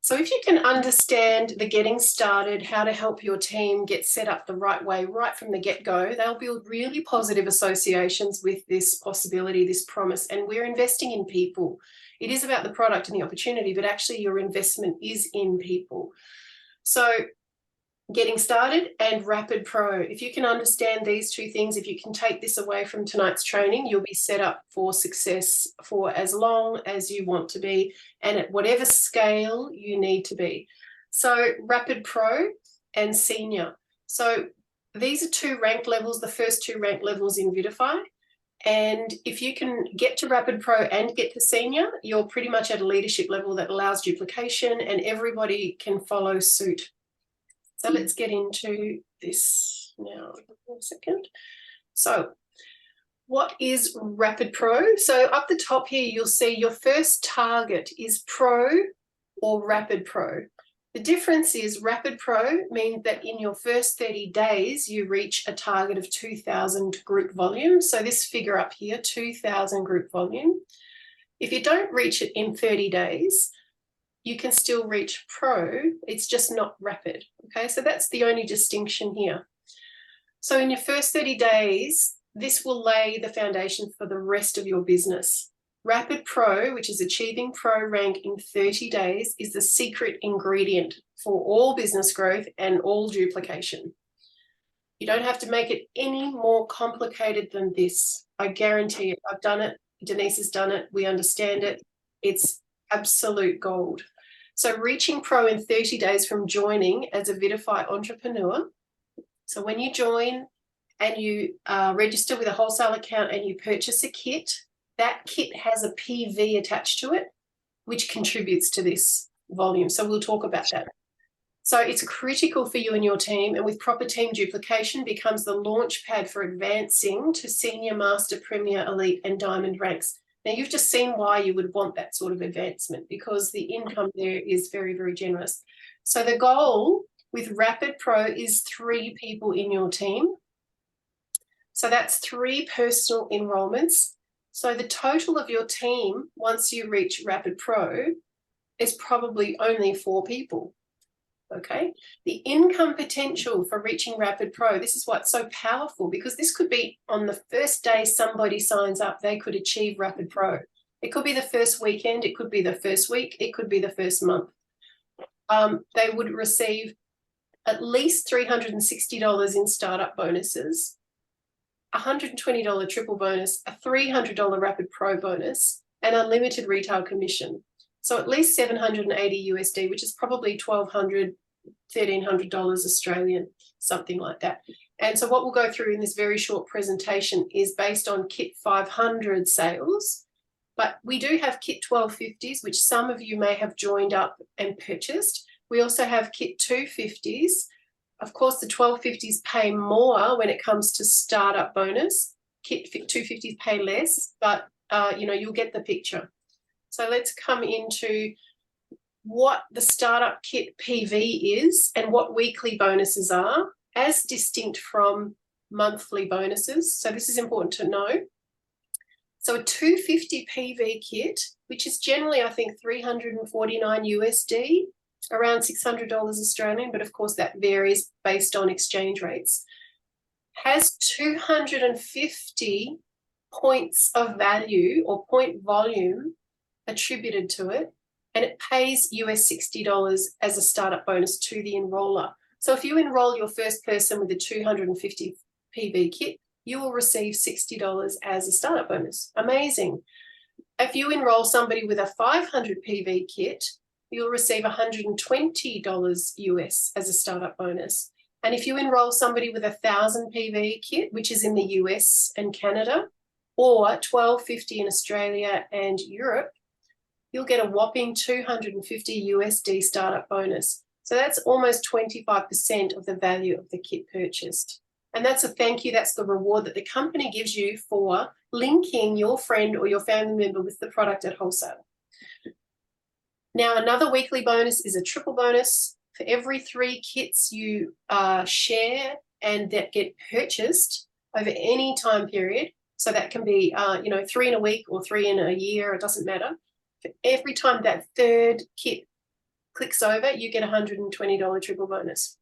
So if you can understand the getting started, how to help your team get set up the right way right from the get-go, they'll build really positive associations with this possibility, this promise. And we're investing in people. It is about the product and the opportunity, but actually your investment is in people. So getting started and Rapid Pro. If you can understand these two things, if you can take this away from tonight's training, you'll be set up for success for as long as you want to be and at whatever scale you need to be. So Rapid Pro and Senior. So these are 2 rank levels, the first 2 rank levels in Vidify. And if you can get to Rapid Pro and get to Senior, you're pretty much at a leadership level that allows duplication and everybody can follow suit. So let's get into this now. 1 second. So what is Rapid Pro? So up the top here, you'll see your first target is Pro or Rapid Pro. The difference is Rapid Pro means that in your first 30 days, you reach a target of 2,000 group volume. So this figure up here, 2,000 group volume. If you don't reach it in 30 days, you can still reach Pro, it's just not rapid, okay? So that's the only distinction here. So in your first 30 days, this will lay the foundation for the rest of your business. Rapid Pro, which is achieving Pro rank in 30 days, is the secret ingredient for all business growth and all duplication. You don't have to make it any more complicated than this. I guarantee it. I've done it. Denise has done it. We understand it. It's absolute gold. So reaching Pro in 30 days from joining as a Vidify entrepreneur. So when you join and you register with a wholesale account and you purchase a kit, that kit has a PV attached to it, which contributes to this volume. So we'll talk about that. So it's critical for you and your team, and with proper team duplication becomes the launch pad for advancing to Senior, Master, Premier, Elite and Diamond ranks. Now, you've just seen why you would want that sort of advancement because the income there is very, very generous. So the goal with Rapid Pro is 3 people in your team. So that's 3 personal enrollments. So the total of your team, once you reach Rapid Pro, is probably only 4 people. Okay, the income potential for reaching Rapid Pro, this is what's so powerful because this could be on the first day somebody signs up, they could achieve Rapid Pro. It could be the first weekend, it could be the first week, it could be the first month. They would receive at least $360 in startup bonuses, $120 triple bonus, a $300 Rapid Pro bonus, and unlimited retail commission. So at least $780 USD, which is probably $1,200, $1,300 Australian, something like that. And so what we'll go through in this very short presentation is based on Kit 500 sales, but we do have Kit 1250s, which some of you may have joined up and purchased. We also have Kit 250s. Of course, the 1250s pay more when it comes to startup bonus. Kit 250s pay less, but you'll get the picture. So let's come into what the startup kit PV is and what weekly bonuses are as distinct from monthly bonuses. So this is important to know. So a 250 PV kit, which is generally, I think, $349 USD, around $600 Australian, but of course that varies based on exchange rates, has 250 points of value or point volume attributed to it and it pays US $60 as a startup bonus to the enroller. So if you enroll your first person with a 250 PV kit, you will receive $60 as a startup bonus. Amazing. If you enroll somebody with a 500 PV kit, you'll receive $120 US as a startup bonus. And if you enroll somebody with a 1,000 PV kit, which is in the US and Canada, or $12.50 in Australia and Europe, you'll get a whopping 250 USD startup bonus. So that's almost 25% of the value of the kit purchased. And that's a thank you, that's the reward that the company gives you for linking your friend or your family member with the product at wholesale. Now, another weekly bonus is a triple bonus. For every 3 kits you share and that get purchased over any time period, so that can be 3 in a week or 3 in a year, it doesn't matter. For every time that 3rd kit clicks over, you get a $120 triple bonus.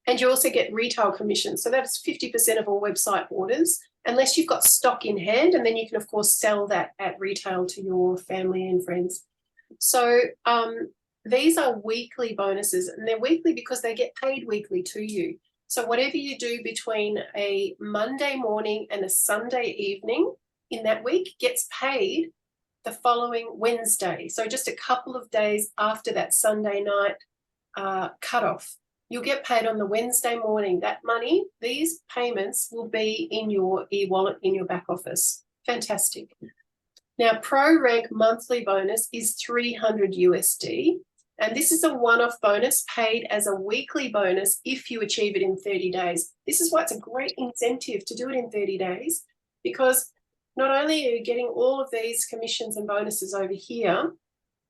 And you also get retail commission. So that's 50% of all website orders, unless you've got stock in hand, and then you can, of course, sell that at retail to your family and friends. So these are weekly bonuses, and they're weekly because they get paid weekly to you. So whatever you do between a Monday morning and a Sunday evening in that week gets paid the following Wednesday. So just a couple of days after that Sunday night cutoff, you'll get paid on the Wednesday morning. That money, these payments will be in your e-wallet in your back office. Fantastic. Now, Pro Rank monthly bonus is 300 USD. And this is a one-off bonus paid as a weekly bonus if you achieve it in 30 days. This is why it's a great incentive to do it in 30 days, because not only are you getting all of these commissions and bonuses over here,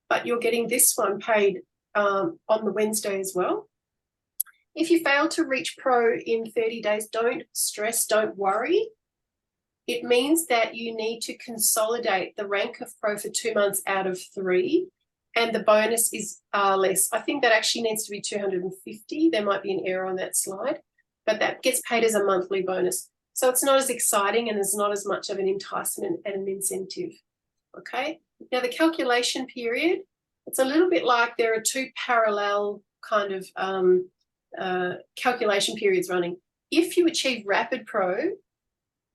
but you're getting this one paid on the Wednesday as well. If you fail to reach Pro in 30 days, don't stress, don't worry. It means that you need to consolidate the rank of Pro for 2 months out of 3. And the bonus is less. I think that actually needs to be 250. There might be an error on that slide, but that gets paid as a monthly bonus. So it's not as exciting and there's not as much of an enticement and an incentive. Okay. Now the calculation period, it's a little bit like there are 2 parallel kind of calculation periods running. If you achieve Rapid Pro,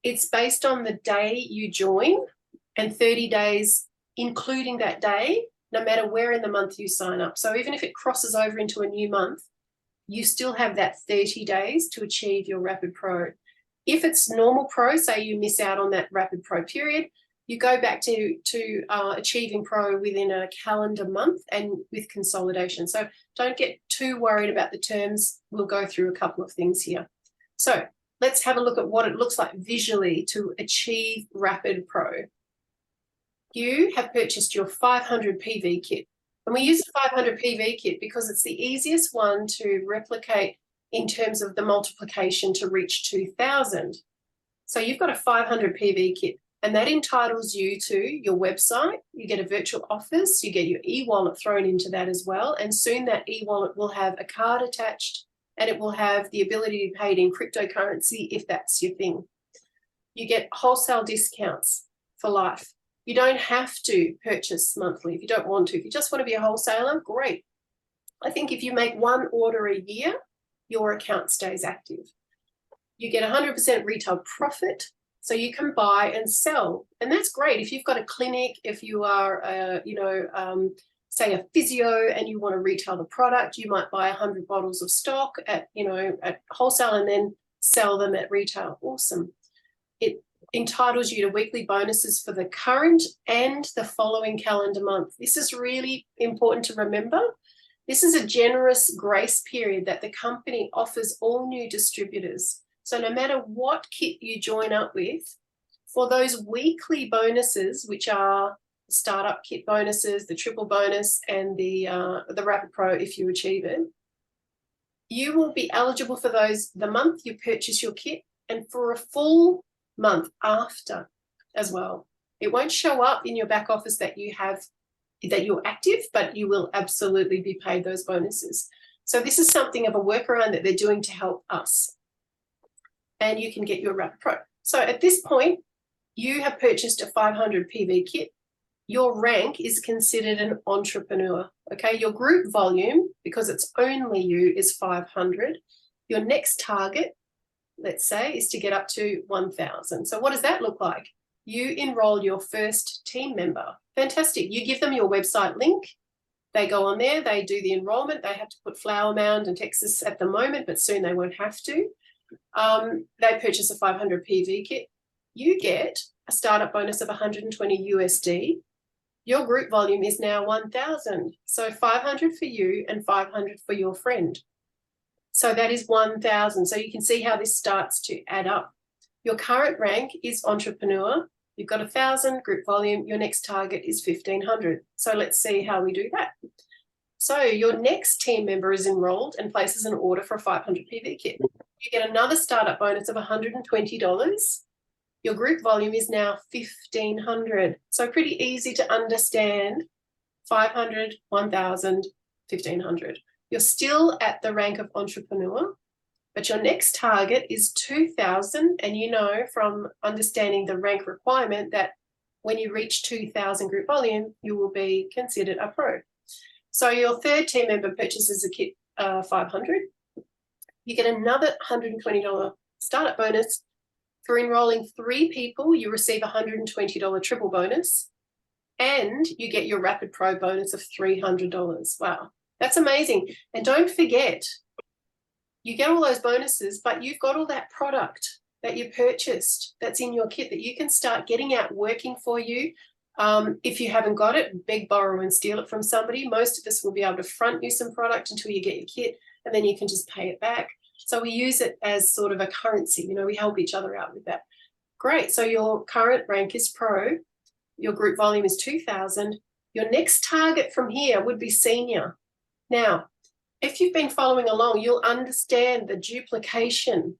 it's based on the day you join and 30 days, including that day, no matter where in the month you sign up. So even if it crosses over into a new month, you still have that 30 days to achieve your Rapid Pro. If it's normal Pro, say you miss out on that Rapid Pro period, you go back to achieving Pro within a calendar month and with consolidation. So don't get too worried about the terms. We'll go through a couple of things here. So let's have a look at what it looks like visually to achieve Rapid Pro. You have purchased your 500 PV kit. And we use the 500 PV kit because it's the easiest one to replicate in terms of the multiplication to reach 2,000. So you've got a 500 PV kit, and that entitles you to your website. You get a virtual office, you get your e-wallet thrown into that as well. And soon that e-wallet will have a card attached, and it will have the ability to be paid in cryptocurrency if that's your thing. You get wholesale discounts for life. You don't have to purchase monthly if you don't want to. If you just want to be a wholesaler, great. I think if you make 1 order a year, your account stays active. You get 100% retail profit, so you can buy and sell. And that's great. If you've got a clinic, if you are, say a physio and you want to retail the product, you might buy 100 bottles of stock at wholesale and then sell them at retail. Awesome. It entitles you to weekly bonuses for the current and the following calendar month. This is really important to remember. This is a generous grace period that the company offers all new distributors. So no matter what kit you join up with, for those weekly bonuses, which are startup kit bonuses, the triple bonus, and the Rapid Pro if you achieve it, you will be eligible for those the month you purchase your kit and for a full month after as well. It won't show up in your back office that you're active, but you will absolutely be paid those bonuses. So this is something of a workaround that they're doing to help us. And you can get your Rapid Pro. So at this point, you have purchased a 500 PV kit. your rank is considered an entrepreneur. Okay, your group volume, because it's only you, is 500. Your next target, let's say, is to get up to 1,000. So what does that look like? You enroll your first team member. Fantastic. You give them your website link. They go on there, they do the enrollment. They have to put Flower Mound and Texas at the moment, but soon they won't have to. They purchase a 500 PV kit. You get a startup bonus of 120 USD. Your group volume is now 1,000. So 500 for you and 500 for your friend. So that is 1,000. So you can see how this starts to add up. Your current rank is entrepreneur. You've got 1,000 group volume. Your next target is 1,500. So let's see how we do that. So your next team member is enrolled and places an order for a 500 PV kit. You get another startup bonus of $120. Your group volume is now 1,500. So pretty easy to understand. 500, 1,000, 1,500. You're still at the rank of entrepreneur, but your next target is 2,000. And you know from understanding the rank requirement that when you reach 2,000 group volume, you will be considered a pro. So your third team member purchases a kit 500. You get another $120 startup bonus. For enrolling 3 people, you receive a $120 triple bonus, and you get your Rapid Pro bonus of $300. Wow, that's amazing. And don't forget, you get all those bonuses, but you've got all that product that you purchased that's in your kit that you can start getting out working for you. If you haven't got it, beg, borrow, and steal it from somebody. Most of us will be able to front you some product until you get your kit, and then you can just pay it back. So we use it as sort of a currency. You know, we help each other out with that. Great. So your current rank is pro. Your group volume is 2,000. Your next target from here would be senior. Now, if you've been following along, you'll understand the duplication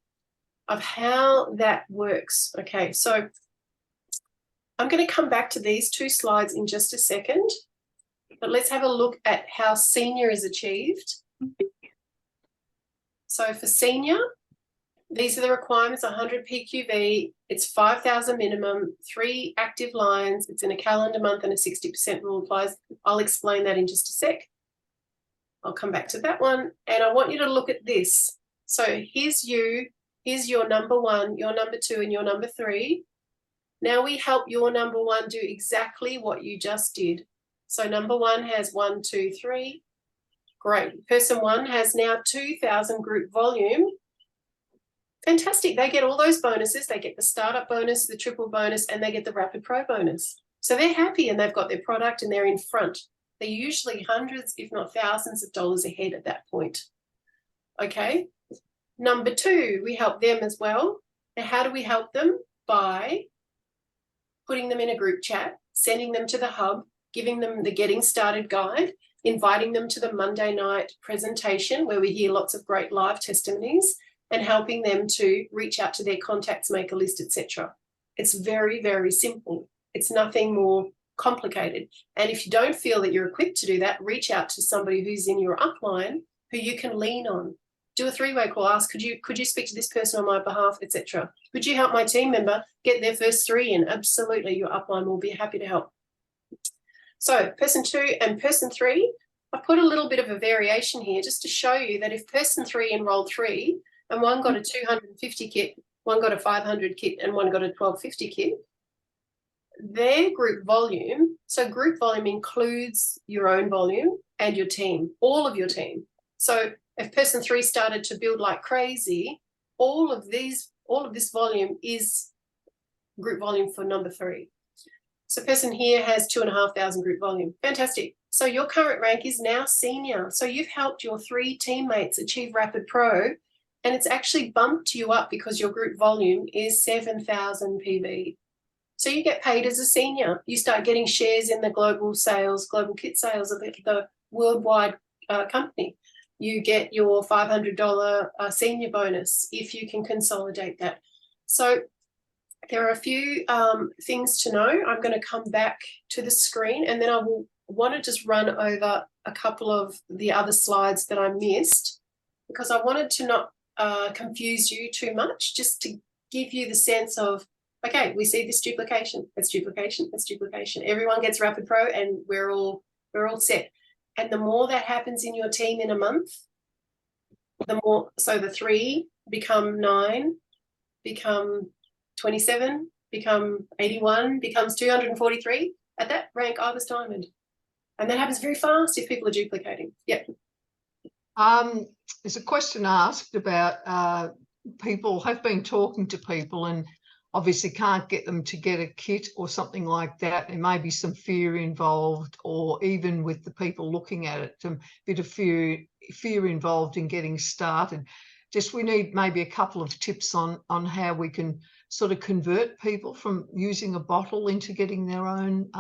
of how that works. Okay, so I'm going to come back to these 2 slides in just a second, but let's have a look at how senior is achieved. So for senior, these are the requirements: 100 PQV, it's 5,000 minimum, 3 active lines, it's in a calendar month, and a 60% rule applies. I'll explain that in just a sec. I'll come back to that one. And I want you to look at this. So here's you, here's your number 1, your number 2, and your number 3. Now we help your number 1 do exactly what you just did. So number 1 has 1, 2, 3. Great. Person 1 has now 2,000 group volume. Fantastic. They get all those bonuses. They get the startup bonus, the triple bonus, and they get the Rapid Pro bonus. So they're happy and they've got their product and they're in front. They're usually hundreds, if not thousands of dollars ahead at that point. Okay. Number 2, we help them as well. Now, how do we help them? By putting them in a group chat, sending them to the hub, giving them the Getting Started guide, inviting them to the Monday night presentation where we hear lots of great live testimonies, and helping them to reach out to their contacts, make a list, etc. It's very, very simple. It's nothing more complicated. And if you don't feel that you're equipped to do that, reach out to somebody who's in your upline who you can lean on. Do a 3-way call. Ask, could you speak to this person on my behalf, etc. Could you help my team member get their first 3 in? Absolutely. Your upline will be happy to help. So person 2 and person 3, I put a little bit of a variation here just to show you that if person 3 enrolled 3 and one got a 250 kit, one got a 500 kit, and one got a 1250 kit, their group volume, so group volume includes your own volume and your team, all of your team. So if person 3 started to build like crazy, all of this volume is group volume for number 3. So person here has 2,500 group volume. Fantastic. So your current rank is now senior. So you've helped your 3 teammates achieve Rapid Pro, and it's actually bumped you up because your group volume is 7,000 PV. So you get paid as a senior. You start getting shares in the global kit sales of the worldwide company. You get your $500 senior bonus if you can consolidate that. So there are a few things to know. I'm going to come back to the screen, and then I will want to just run over a couple of the other slides that I missed, because I wanted to not confuse you too much, just to give you the sense of okay, we see this duplication, it's duplication, it's duplication. Everyone gets Rapid Pro and we're all set. And the more that happens in your team in a month, the more, so the 3 become 9, become 27, become 81, becomes 243. At that rank, I was diamond. And that happens very fast if people are duplicating. Yep. There's a question asked about people have been talking to people and obviously can't get them to get a kit or something like that. There may be some fear involved, or even with the people looking at it, a bit of fear involved in getting started. Just we need maybe a couple of tips on how we can sort of convert people from using a bottle into getting their own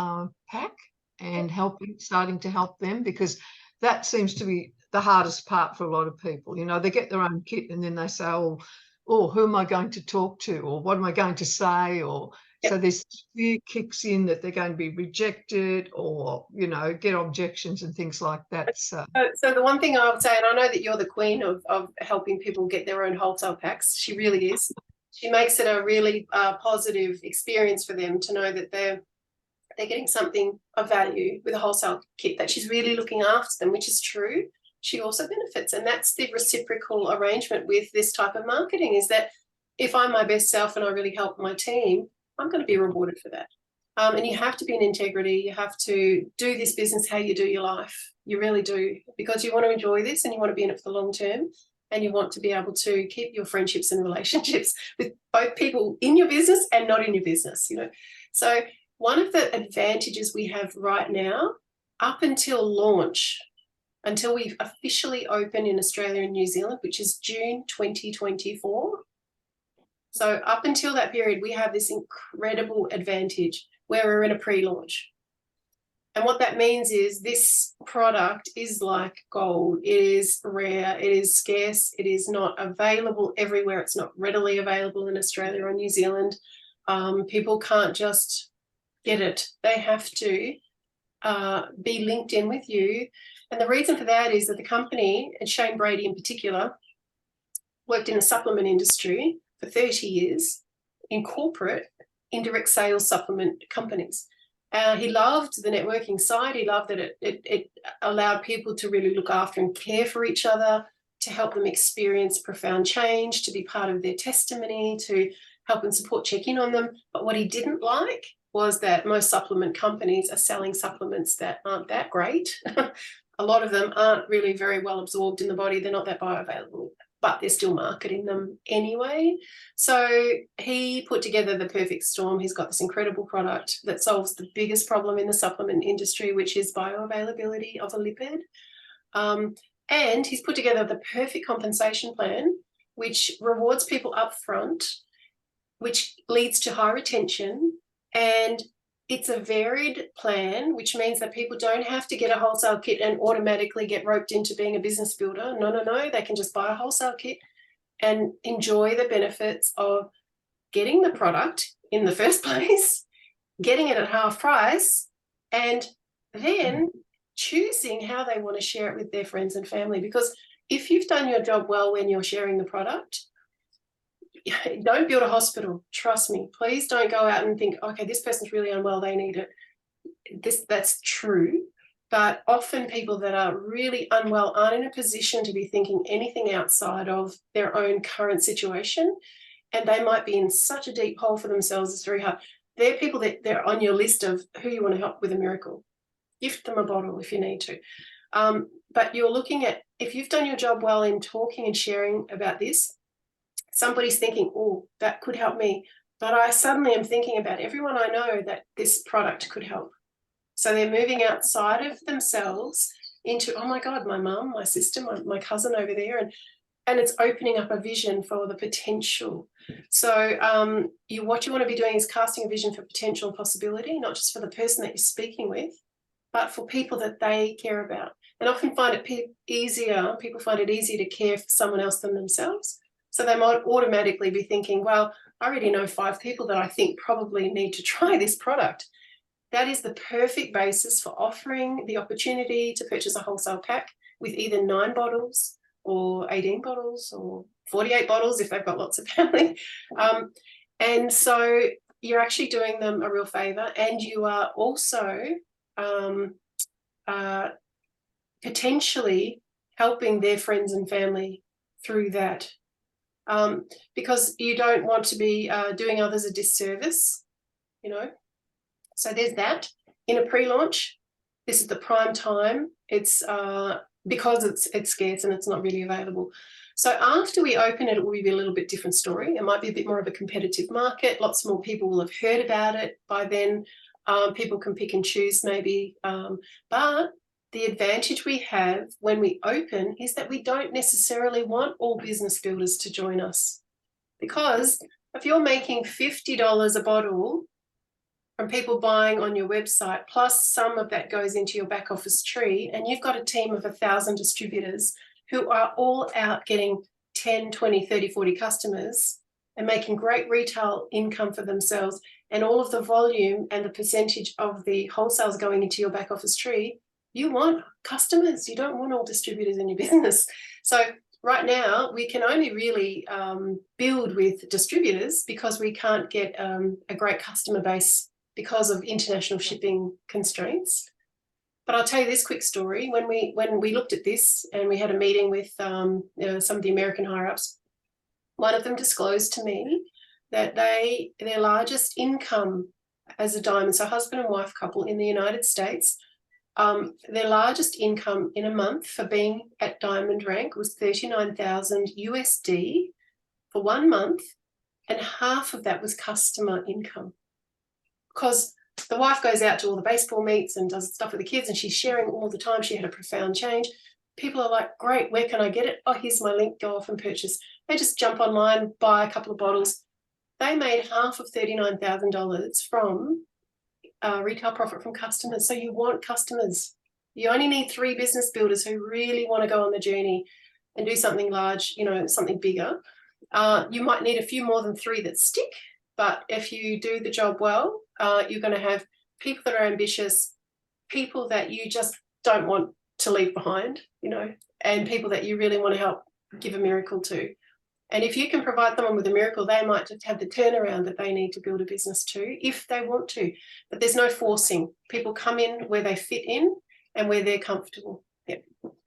pack and starting to help them, because that seems to be the hardest part for a lot of people. You know, they get their own kit and then they say, oh, who am I going to talk to, or what am I going to say? Or so this fear kicks in that they're going to be rejected, or, you know, get objections and things like that. So the one thing I would say, and I know that you're the queen of helping people get their own wholesale packs, she really is. She makes it a really positive experience for them to know that they're getting something of value with a wholesale kit, that she's really looking after them, which is true. She also benefits, and that's the reciprocal arrangement with this type of marketing, is that if I'm my best self and I really help my team, I'm going to be rewarded for that. And you have to be in integrity. You have to do this business how you do your life. You really do, because you want to enjoy this and you want to be in it for the long term, and you want to be able to keep your friendships and relationships with both people in your business and not in your business, you know. So one of the advantages we have right now, up until launch, until we officially open in Australia and New Zealand, which is June 2024. So up until that period, we have this incredible advantage where we're in a pre-launch. And what that means is this product is like gold. It is rare, it is scarce, it is not available everywhere. It's not readily available in Australia or New Zealand. People can't just get it. They have to be linked in with you. And the reason for that is that the company, and Shane Brady in particular, worked in the supplement industry for 30 years in corporate indirect sales supplement companies. He loved the networking side. He loved that it allowed people to really look after and care for each other, to help them experience profound change, to be part of their testimony, to help and support, check in on them. But what he didn't like was that most supplement companies are selling supplements that aren't that great. A lot of them aren't really very well absorbed in the body. They're not that bioavailable, but they're still marketing them anyway. So he put together the perfect storm. He's got this incredible product that solves the biggest problem in the supplement industry, which is bioavailability of a lipid. And he's put together the perfect compensation plan, which rewards people up front, which leads to high retention. And it's a varied plan, which means that people don't have to get a wholesale kit and automatically get roped into being a business builder. No. They can just buy a wholesale kit and enjoy the benefits of getting the product in the first place, getting it at half price, and then choosing how they want to share it with their friends and family. Because if you've done your job well when you're sharing the product, don't build a hospital. Trust me. Please don't go out and think, okay, this person's really unwell, they need it. That's true. But often people that are really unwell aren't in a position to be thinking anything outside of their own current situation. And they might be in such a deep hole for themselves, it's very hard. They're people that they're on your list of who you want to help with a miracle. Gift them a bottle if you need to. But you're looking at, if you've done your job well in talking and sharing about this, somebody's thinking, oh, that could help me. But I suddenly am thinking about everyone I know that this product could help. So they're moving outside of themselves into, oh my God, my mum, my sister, my cousin over there. And it's opening up a vision for the potential. So what you want to be doing is casting a vision for potential and possibility, not just for the person that you're speaking with, but for people that they care about. And often find it easier, people find it easier to care for someone else than themselves. So they might automatically be thinking, well, I already know 5 people that I think probably need to try this product. That is the perfect basis for offering the opportunity to purchase a wholesale pack with either 9 bottles or 18 bottles or 48 bottles if they've got lots of family. And so you're actually doing them a real favor, and you are also potentially helping their friends and family through that, because you don't want to be doing others a disservice, you know. So there's that. In a pre-launch, this is the prime time. It's because it's scarce and it's not really available. So after we open it, it will be a little bit different story. It might be a bit more of a competitive market. Lots more people will have heard about it by then. People can pick and choose maybe. But the advantage we have when we open is that we don't necessarily want all business builders to join us, because if you're making $50 a bottle from people buying on your website, plus some of that goes into your back office tree, and you've got a team of 1,000 distributors who are all out getting 10, 20, 30, 40 customers and making great retail income for themselves, and all of the volume and the percentage of the wholesales going into your back office tree, you want customers. You don't want all distributors in your business. So right now, we can only really build with distributors because we can't get a great customer base because of international shipping constraints. But I'll tell you this quick story. When we looked at this and we had a meeting with some of the American higher-ups, one of them disclosed to me that their largest income as a diamond, so husband and wife couple in the United States, their largest income in a month for being at diamond rank was $39,000 USD for 1 month, and half of that was customer income. Because the wife goes out to all the baseball meets and does stuff with the kids, and she's sharing all the time. She had a profound change. People are like, great, where can I get it? Oh, here's my link, go off and purchase. They just jump online, buy a couple of bottles. They made half of $39,000 from retail profit from customers. So you want customers. You only need 3 business builders who really want to go on the journey and do something large, you know, something bigger. You might need a few more than 3 that stick, but if you do the job well, you're going to have people that are ambitious, people that you just don't want to leave behind, you know, and people that you really want to help give a miracle to. And if you can provide someone with a miracle, they might just have the turnaround that they need to build a business to, if they want to. But there's no forcing. People come in where they fit in and where they're comfortable. Yeah.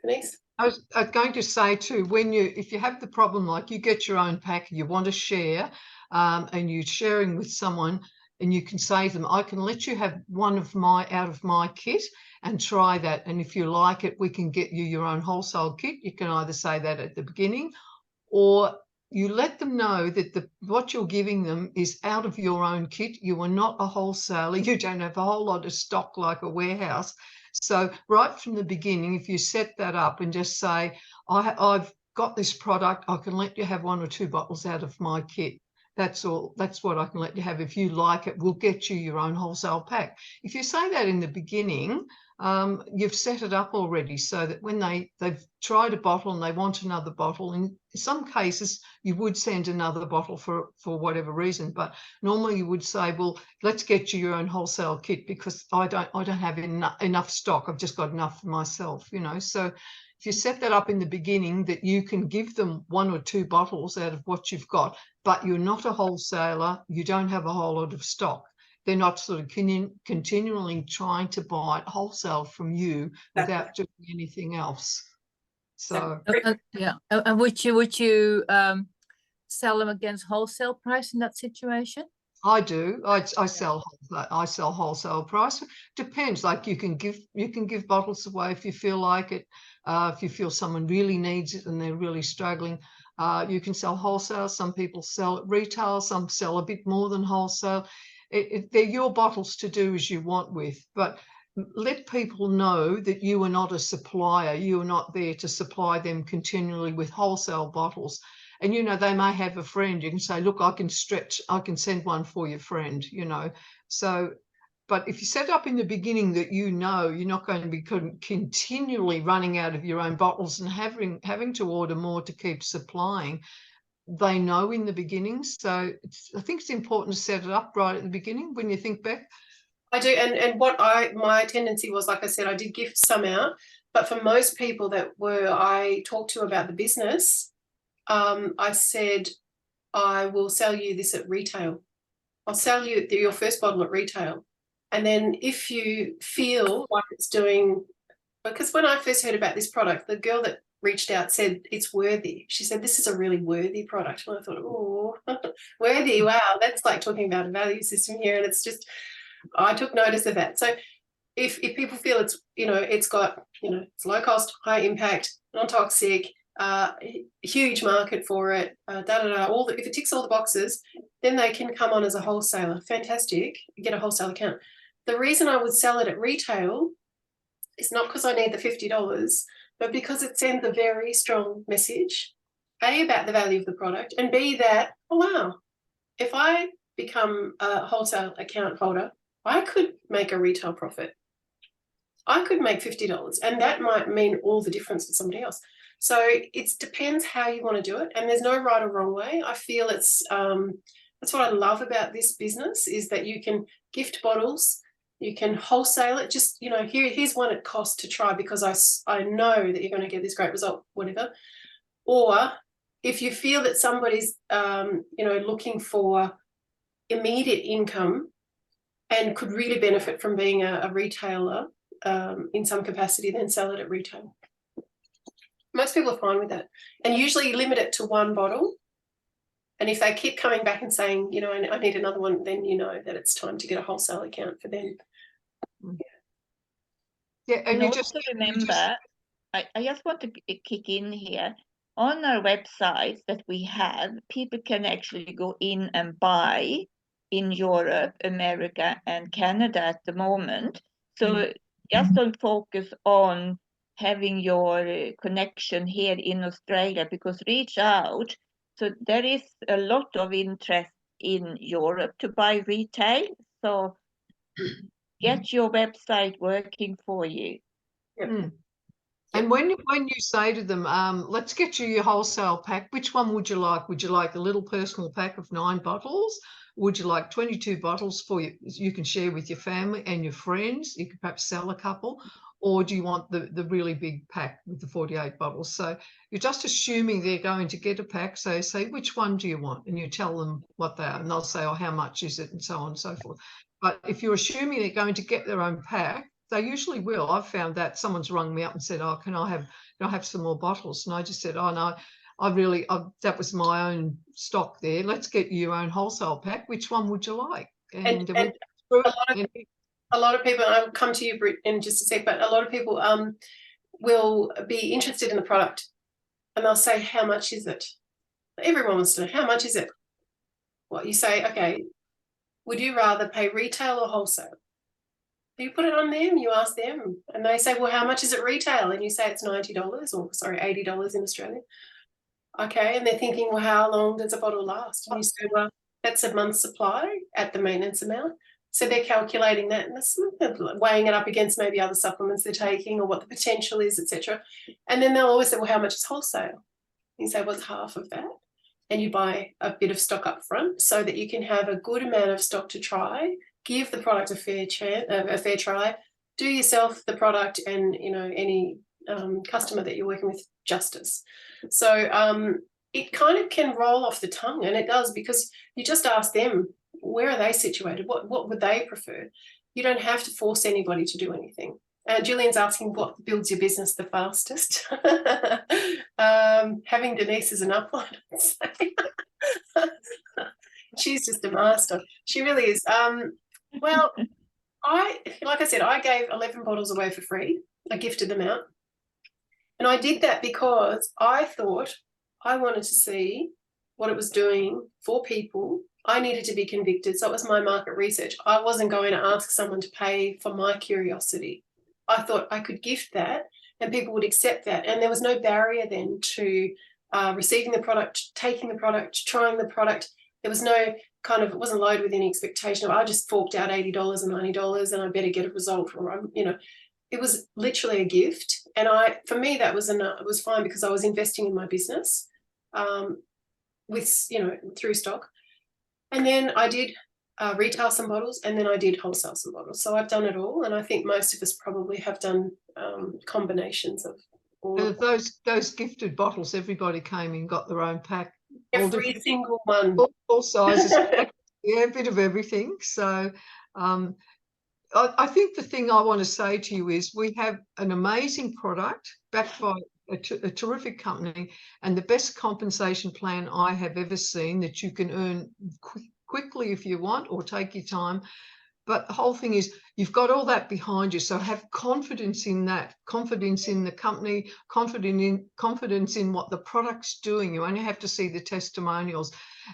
Denise? I was going to say too, if you have the problem, like you get your own pack, you want to share, and you're sharing with someone, and you can say to them, I can let you have one of out of my kit and try that. And if you like it, we can get you your own wholesale kit. You can either say that at the beginning, or you let them know that what you're giving them is out of your own kit. You are not a wholesaler. You don't have a whole lot of stock like a warehouse. So right from the beginning, if you set that up and just say, I've got this product, I can let you have 1 or 2 bottles out of my kit. That's all. That's what I can let you have. If you like it, we'll get you your own wholesale pack. If you say that in the beginning, you've set it up already so that when they've tried a bottle and they want another bottle, in some cases you would send another bottle for whatever reason, but normally you would say, well, let's get you your own wholesale kit because I don't have enough stock. I've just got enough for myself, you know. So if you set that up in the beginning that you can give them 1 or 2 bottles out of what you've got, but you're not a wholesaler, you don't have a whole lot of stock. They're not sort of continually trying to buy wholesale from you without doing anything else. So yeah, and would you sell them against wholesale price in that situation? I do. I sell wholesale price. Depends. Like you can give bottles away if you feel like it. If you feel someone really needs it and they're really struggling, you can sell wholesale. Some people sell at retail. Some sell a bit more than wholesale. They're your bottles to do as you want with, but let people know that you are not a supplier. You are not there to supply them continually with wholesale bottles. And, you know, they may have a friend. You can say, look, I can send one for your friend, you know. So, but if you set up in the beginning that you know you're not going to be continually running out of your own bottles and having to order more to keep supplying, they know in the beginning. So I think it's important to set it up right at the beginning when you think back. I do, and what my tendency was, like I said, I did gift some out, but for most people that I talked to about the business, I said, I will sell you this at retail. I'll sell you your first bottle at retail. And then if you feel like it's doing, because when I first heard about this product, the girl that reached out said it's worthy. She said, this is a really worthy product. And I thought, oh, worthy, wow, that's like talking about a value system here. And it's just, I took notice of that. So if people feel it's, it's got, it's low cost, high impact, non-toxic, huge market for it, if it ticks all the boxes, then they can come on as a wholesaler. Fantastic, you get a wholesale account. The reason I would sell it at retail is not because I need the $50, but because it sends a very strong message, A, about the value of the product, and B, that, oh wow, if I become a wholesale account holder, I could make a retail profit. I could make $50, and that might mean all the difference for somebody else. So it depends how you want to do it, and there's no right or wrong way. I feel it's that's what I love about this business, is that you can gift bottles, you can wholesale it. Just here's one at cost to try because I know that you're going to get this great result, whatever. Or if you feel that somebody's looking for immediate income and could really benefit from being a retailer in some capacity, then sell it at retail. Most people are fine with that. And usually you limit it to one bottle. And if they keep coming back and saying, I need another one, then you know that it's time to get a wholesale account for them. Yeah, and you also just remember, I just want to kick in here. On our websites that we have, people can actually go in and buy in Europe, America, and Canada at the moment. So just don't focus on having your connection here in Australia, because reach out. So there is a lot of interest in Europe to buy retail. So get your website working for you. Mm. And when you say to them, let's get you your wholesale pack, which one would you like? Would you like a little personal pack of 9 bottles? Would you like 22 bottles for you can share with your family and your friends? You could perhaps sell a couple. Or do you want the really big pack with the 48 bottles? So you're just assuming they're going to get a pack. So say, which one do you want? And you tell them what they are, and they'll say, oh, how much is it? And so on and so forth. But if you're assuming they're going to get their own pack, they usually will. I've found that someone's rung me up and said, oh, can I have some more bottles? And I just said, oh, no, that was my own stock there. Let's get you your own wholesale pack. Which one would you like? And a lot of people, I'll come to you, Britt, in just a sec, but a lot of people will be interested in the product and they'll say, how much is it? Everyone wants to know, how much is it? Well, you say, okay, would you rather pay retail or wholesale? You put it on them, you ask them, and they say, well, how much is it retail? And you say it's $90 or sorry, $80 in Australia. Okay, and they're thinking, well, how long does a bottle last? And you say, well, that's a month's supply at the maintenance amount. So they're calculating that and weighing it up against maybe other supplements they're taking or what the potential is, etc. And then they'll always say, well, how much is wholesale? You say, well, it's half of that. And you buy a bit of stock up front so that you can have a good amount of stock to try, give the product a fair try, do yourself, the product, and any customer that you're working with justice. So it kind of can roll off the tongue, and it does, because you just ask them, where are they situated? What would they prefer? You don't have to force anybody to do anything. Julian's asking what builds your business the fastest. Having Denise as an upline, I'd say. She's just a master. She really is. Well, like I said, I gave 11 bottles away for free. I gifted them out. And I did that because I thought I wanted to see what it was doing for people. I needed to be convicted. So it was my market research. I wasn't going to ask someone to pay for my curiosity. I thought I could gift that and people would accept that. And there was no barrier then to receiving the product, taking the product, trying the product. There was no it wasn't loaded with any expectation of, I just forked out $80 or $90 and I better get a result, or it was literally a gift. And for me, that was enough. It was fine because I was investing in my business with, through stock. And then I did retail some bottles, and then I did wholesale some bottles. So I've done it all. And I think most of us probably have done combinations of all. And those gifted bottles, everybody came and got their own pack. Every single one. All sizes. Yeah, a bit of everything. So I think the thing I want to say to you is we have an amazing product backed by a terrific company and the best compensation plan I have ever seen that you can earn quickly if you want or take your time. But the whole thing is you've got all that behind you. So have confidence in that, confidence in the company, confidence in what the product's doing. You only have to see the testimonials.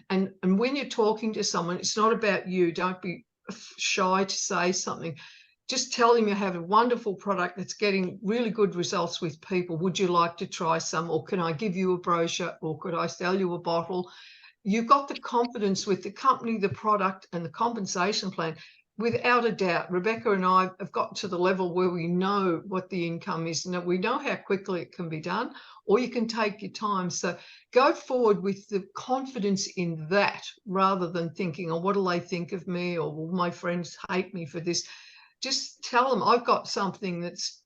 And when you're talking to someone, it's not about you. Don't be shy to say something. Just tell them you have a wonderful product that's getting really good results with people. Would you like to try some? Or can I give you a brochure? Or could I sell you a bottle? You've got the confidence with the company, the product, and the compensation plan. Without a doubt, Rebecca and I have got to the level where we know what the income is and we know how quickly it can be done, or you can take your time. So go forward with the confidence in that rather than thinking, oh, what will they think of me? Or will my friends hate me for this? Just tell them I've got something that's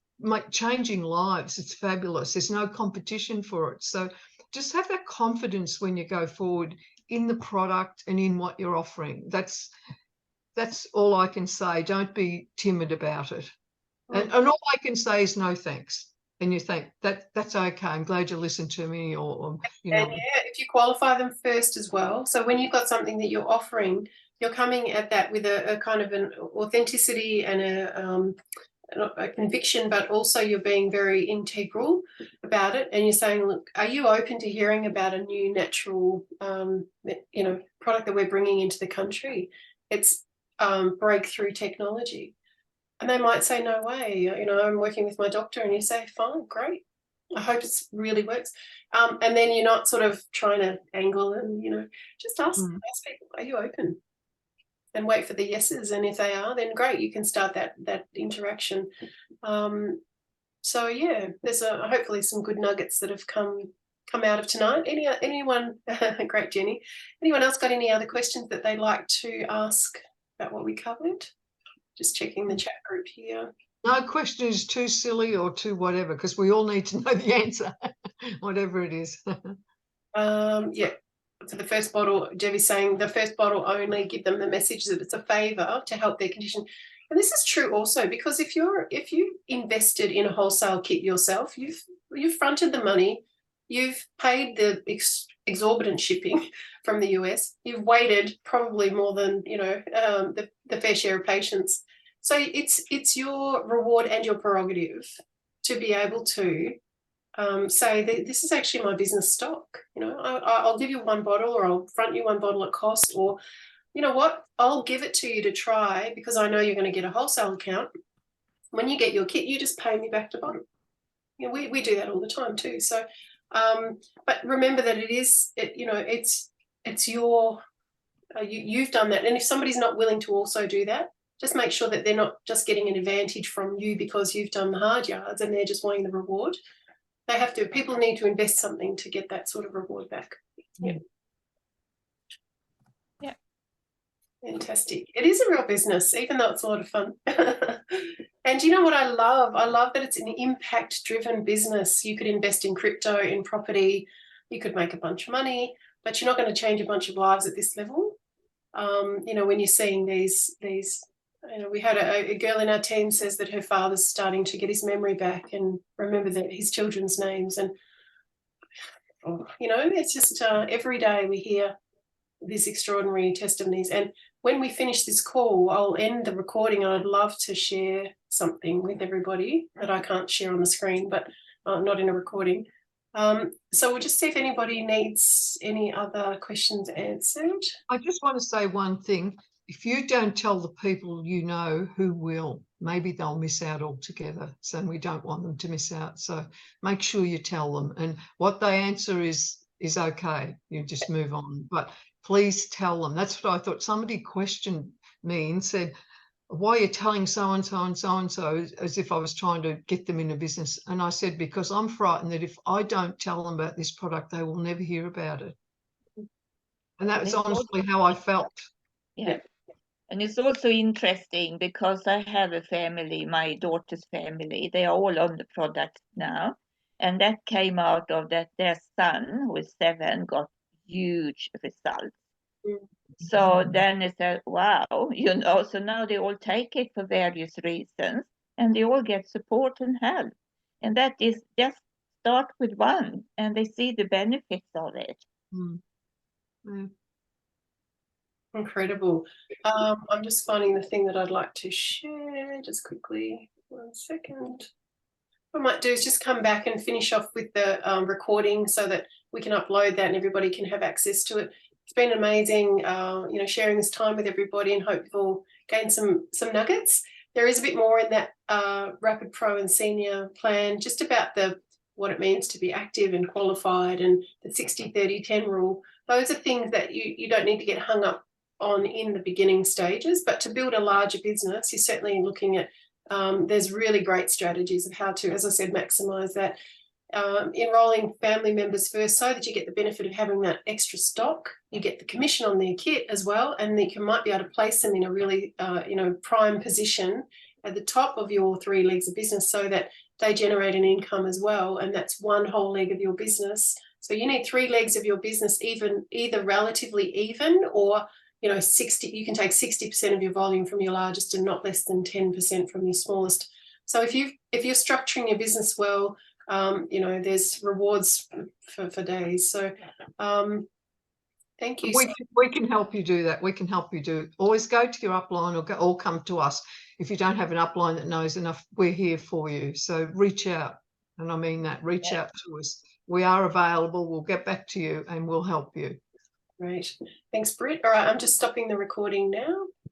changing lives. It's fabulous. There's no competition for it. So just have that confidence when you go forward in the product and in what you're offering. That's all I can say. Don't be timid about it. And all I can say is no thanks. And you think that's okay. I'm glad you listened to me or you know. And yeah, if you qualify them first as well. So when you've got something that you're offering, you're coming at that with a kind of an authenticity and a conviction, but also you're being very integral about it. And you're saying, look, are you open to hearing about a new natural, product that we're bringing into the country? It's breakthrough technology. And they might say, no way, I'm working with my doctor. And you say, fine, great. I hope it really works. And then you're not sort of trying to angle and, just ask people, are you open? And wait for the yeses. And if they are, then great, you can start that interaction. So yeah, there's hopefully some good nuggets that have come out of tonight. Anyone, great Jenny, anyone else got any other questions that they'd like to ask about what we covered? Just checking the chat group here. No question is too silly or too whatever, because we all need to know the answer, whatever it is. Yeah. So the first bottle, Debbie's saying the first bottle only, give them the message that it's a favour to help their condition. And this is true also, because if you invested in a wholesale kit yourself, you've fronted the money, you've paid the exorbitant shipping from the US, you've waited probably more than the fair share of patients. So it's your reward and your prerogative to be able to say that this is actually my business stock. I'll give you one bottle, or I'll front you one bottle at cost, or you know what, I'll give it to you to try because I know you're going to get a wholesale account. When you get your kit, you just pay me back the bottle. We do that all the time too. So, but remember that it's your, you've done that. And if somebody's not willing to also do that, just make sure that they're not just getting an advantage from you because you've done the hard yards and they're just wanting the reward. People need to invest something to get that sort of reward back. Yeah. Yeah. Fantastic. It is a real business, even though it's a lot of fun. And you know what I love? I love that it's an impact-driven business. You could invest in crypto, in property, you could make a bunch of money, but you're not going to change a bunch of lives at this level. When you're seeing these, we had a girl in our team says that her father's starting to get his memory back and remember his children's names. And, it's just every day we hear these extraordinary testimonies. And when we finish this call, I'll end the recording. I'd love to share something with everybody that I can't share on the screen, but not in a recording. So we'll just see if anybody needs any other questions answered. I just want to say one thing. If you don't tell the people you know, who will? Maybe they'll miss out altogether. So we don't want them to miss out. So make sure you tell them. And what they answer is okay. You just move on. But please tell them. That's what I thought. Somebody questioned me and said, why are you telling so-and-so and so-and-so, as if I was trying to get them in a business? And I said, because I'm frightened that if I don't tell them about this product, they will never hear about it. And that was honestly how I felt. Yeah. And it's also interesting because I have a family, my daughter's family, they are all on the product now. And that came out of that their son, who is 7, got huge results. So then it said, wow, you know, so now they all take it for various reasons and they all get support and help. And that is just start with one and they see the benefits of it. Mm. Mm. Incredible. I'm just finding the thing that I'd like to share just quickly. 1 second. What I might do is just come back and finish off with the recording so that we can upload that and everybody can have access to it. It's been amazing, you know, sharing this time with everybody, and hope you've all gained some nuggets. There is a bit more in that Rapid Pro and Senior plan, just about what it means to be active and qualified, and the 60-30-10 rule. Those are things that you don't need to get hung up on in the beginning stages, but to build a larger business, you're certainly looking at, there's really great strategies of how to, as I said, maximize that. Enrolling family members first so that you get the benefit of having that extra stock. You get the commission on their kit as well, and you might be able to place them in a really you know, prime position at the top of your 3 legs of business so that they generate an income as well, and that's one whole leg of your business. So you need 3 legs of your business, either relatively even, or you know, 60. You can take 60% of your volume from your largest and not less than 10% from your smallest. So if you're structuring your business well, you know, there's rewards for days. So thank you. We can help you do that. We can help you do. Always go to your upline or come to us. If you don't have an upline that knows enough, we're here for you. So reach out. And I mean that, reach out to us. We are available. We'll get back to you and we'll help you. Great. Thanks, Britt. All right, I'm just stopping the recording now.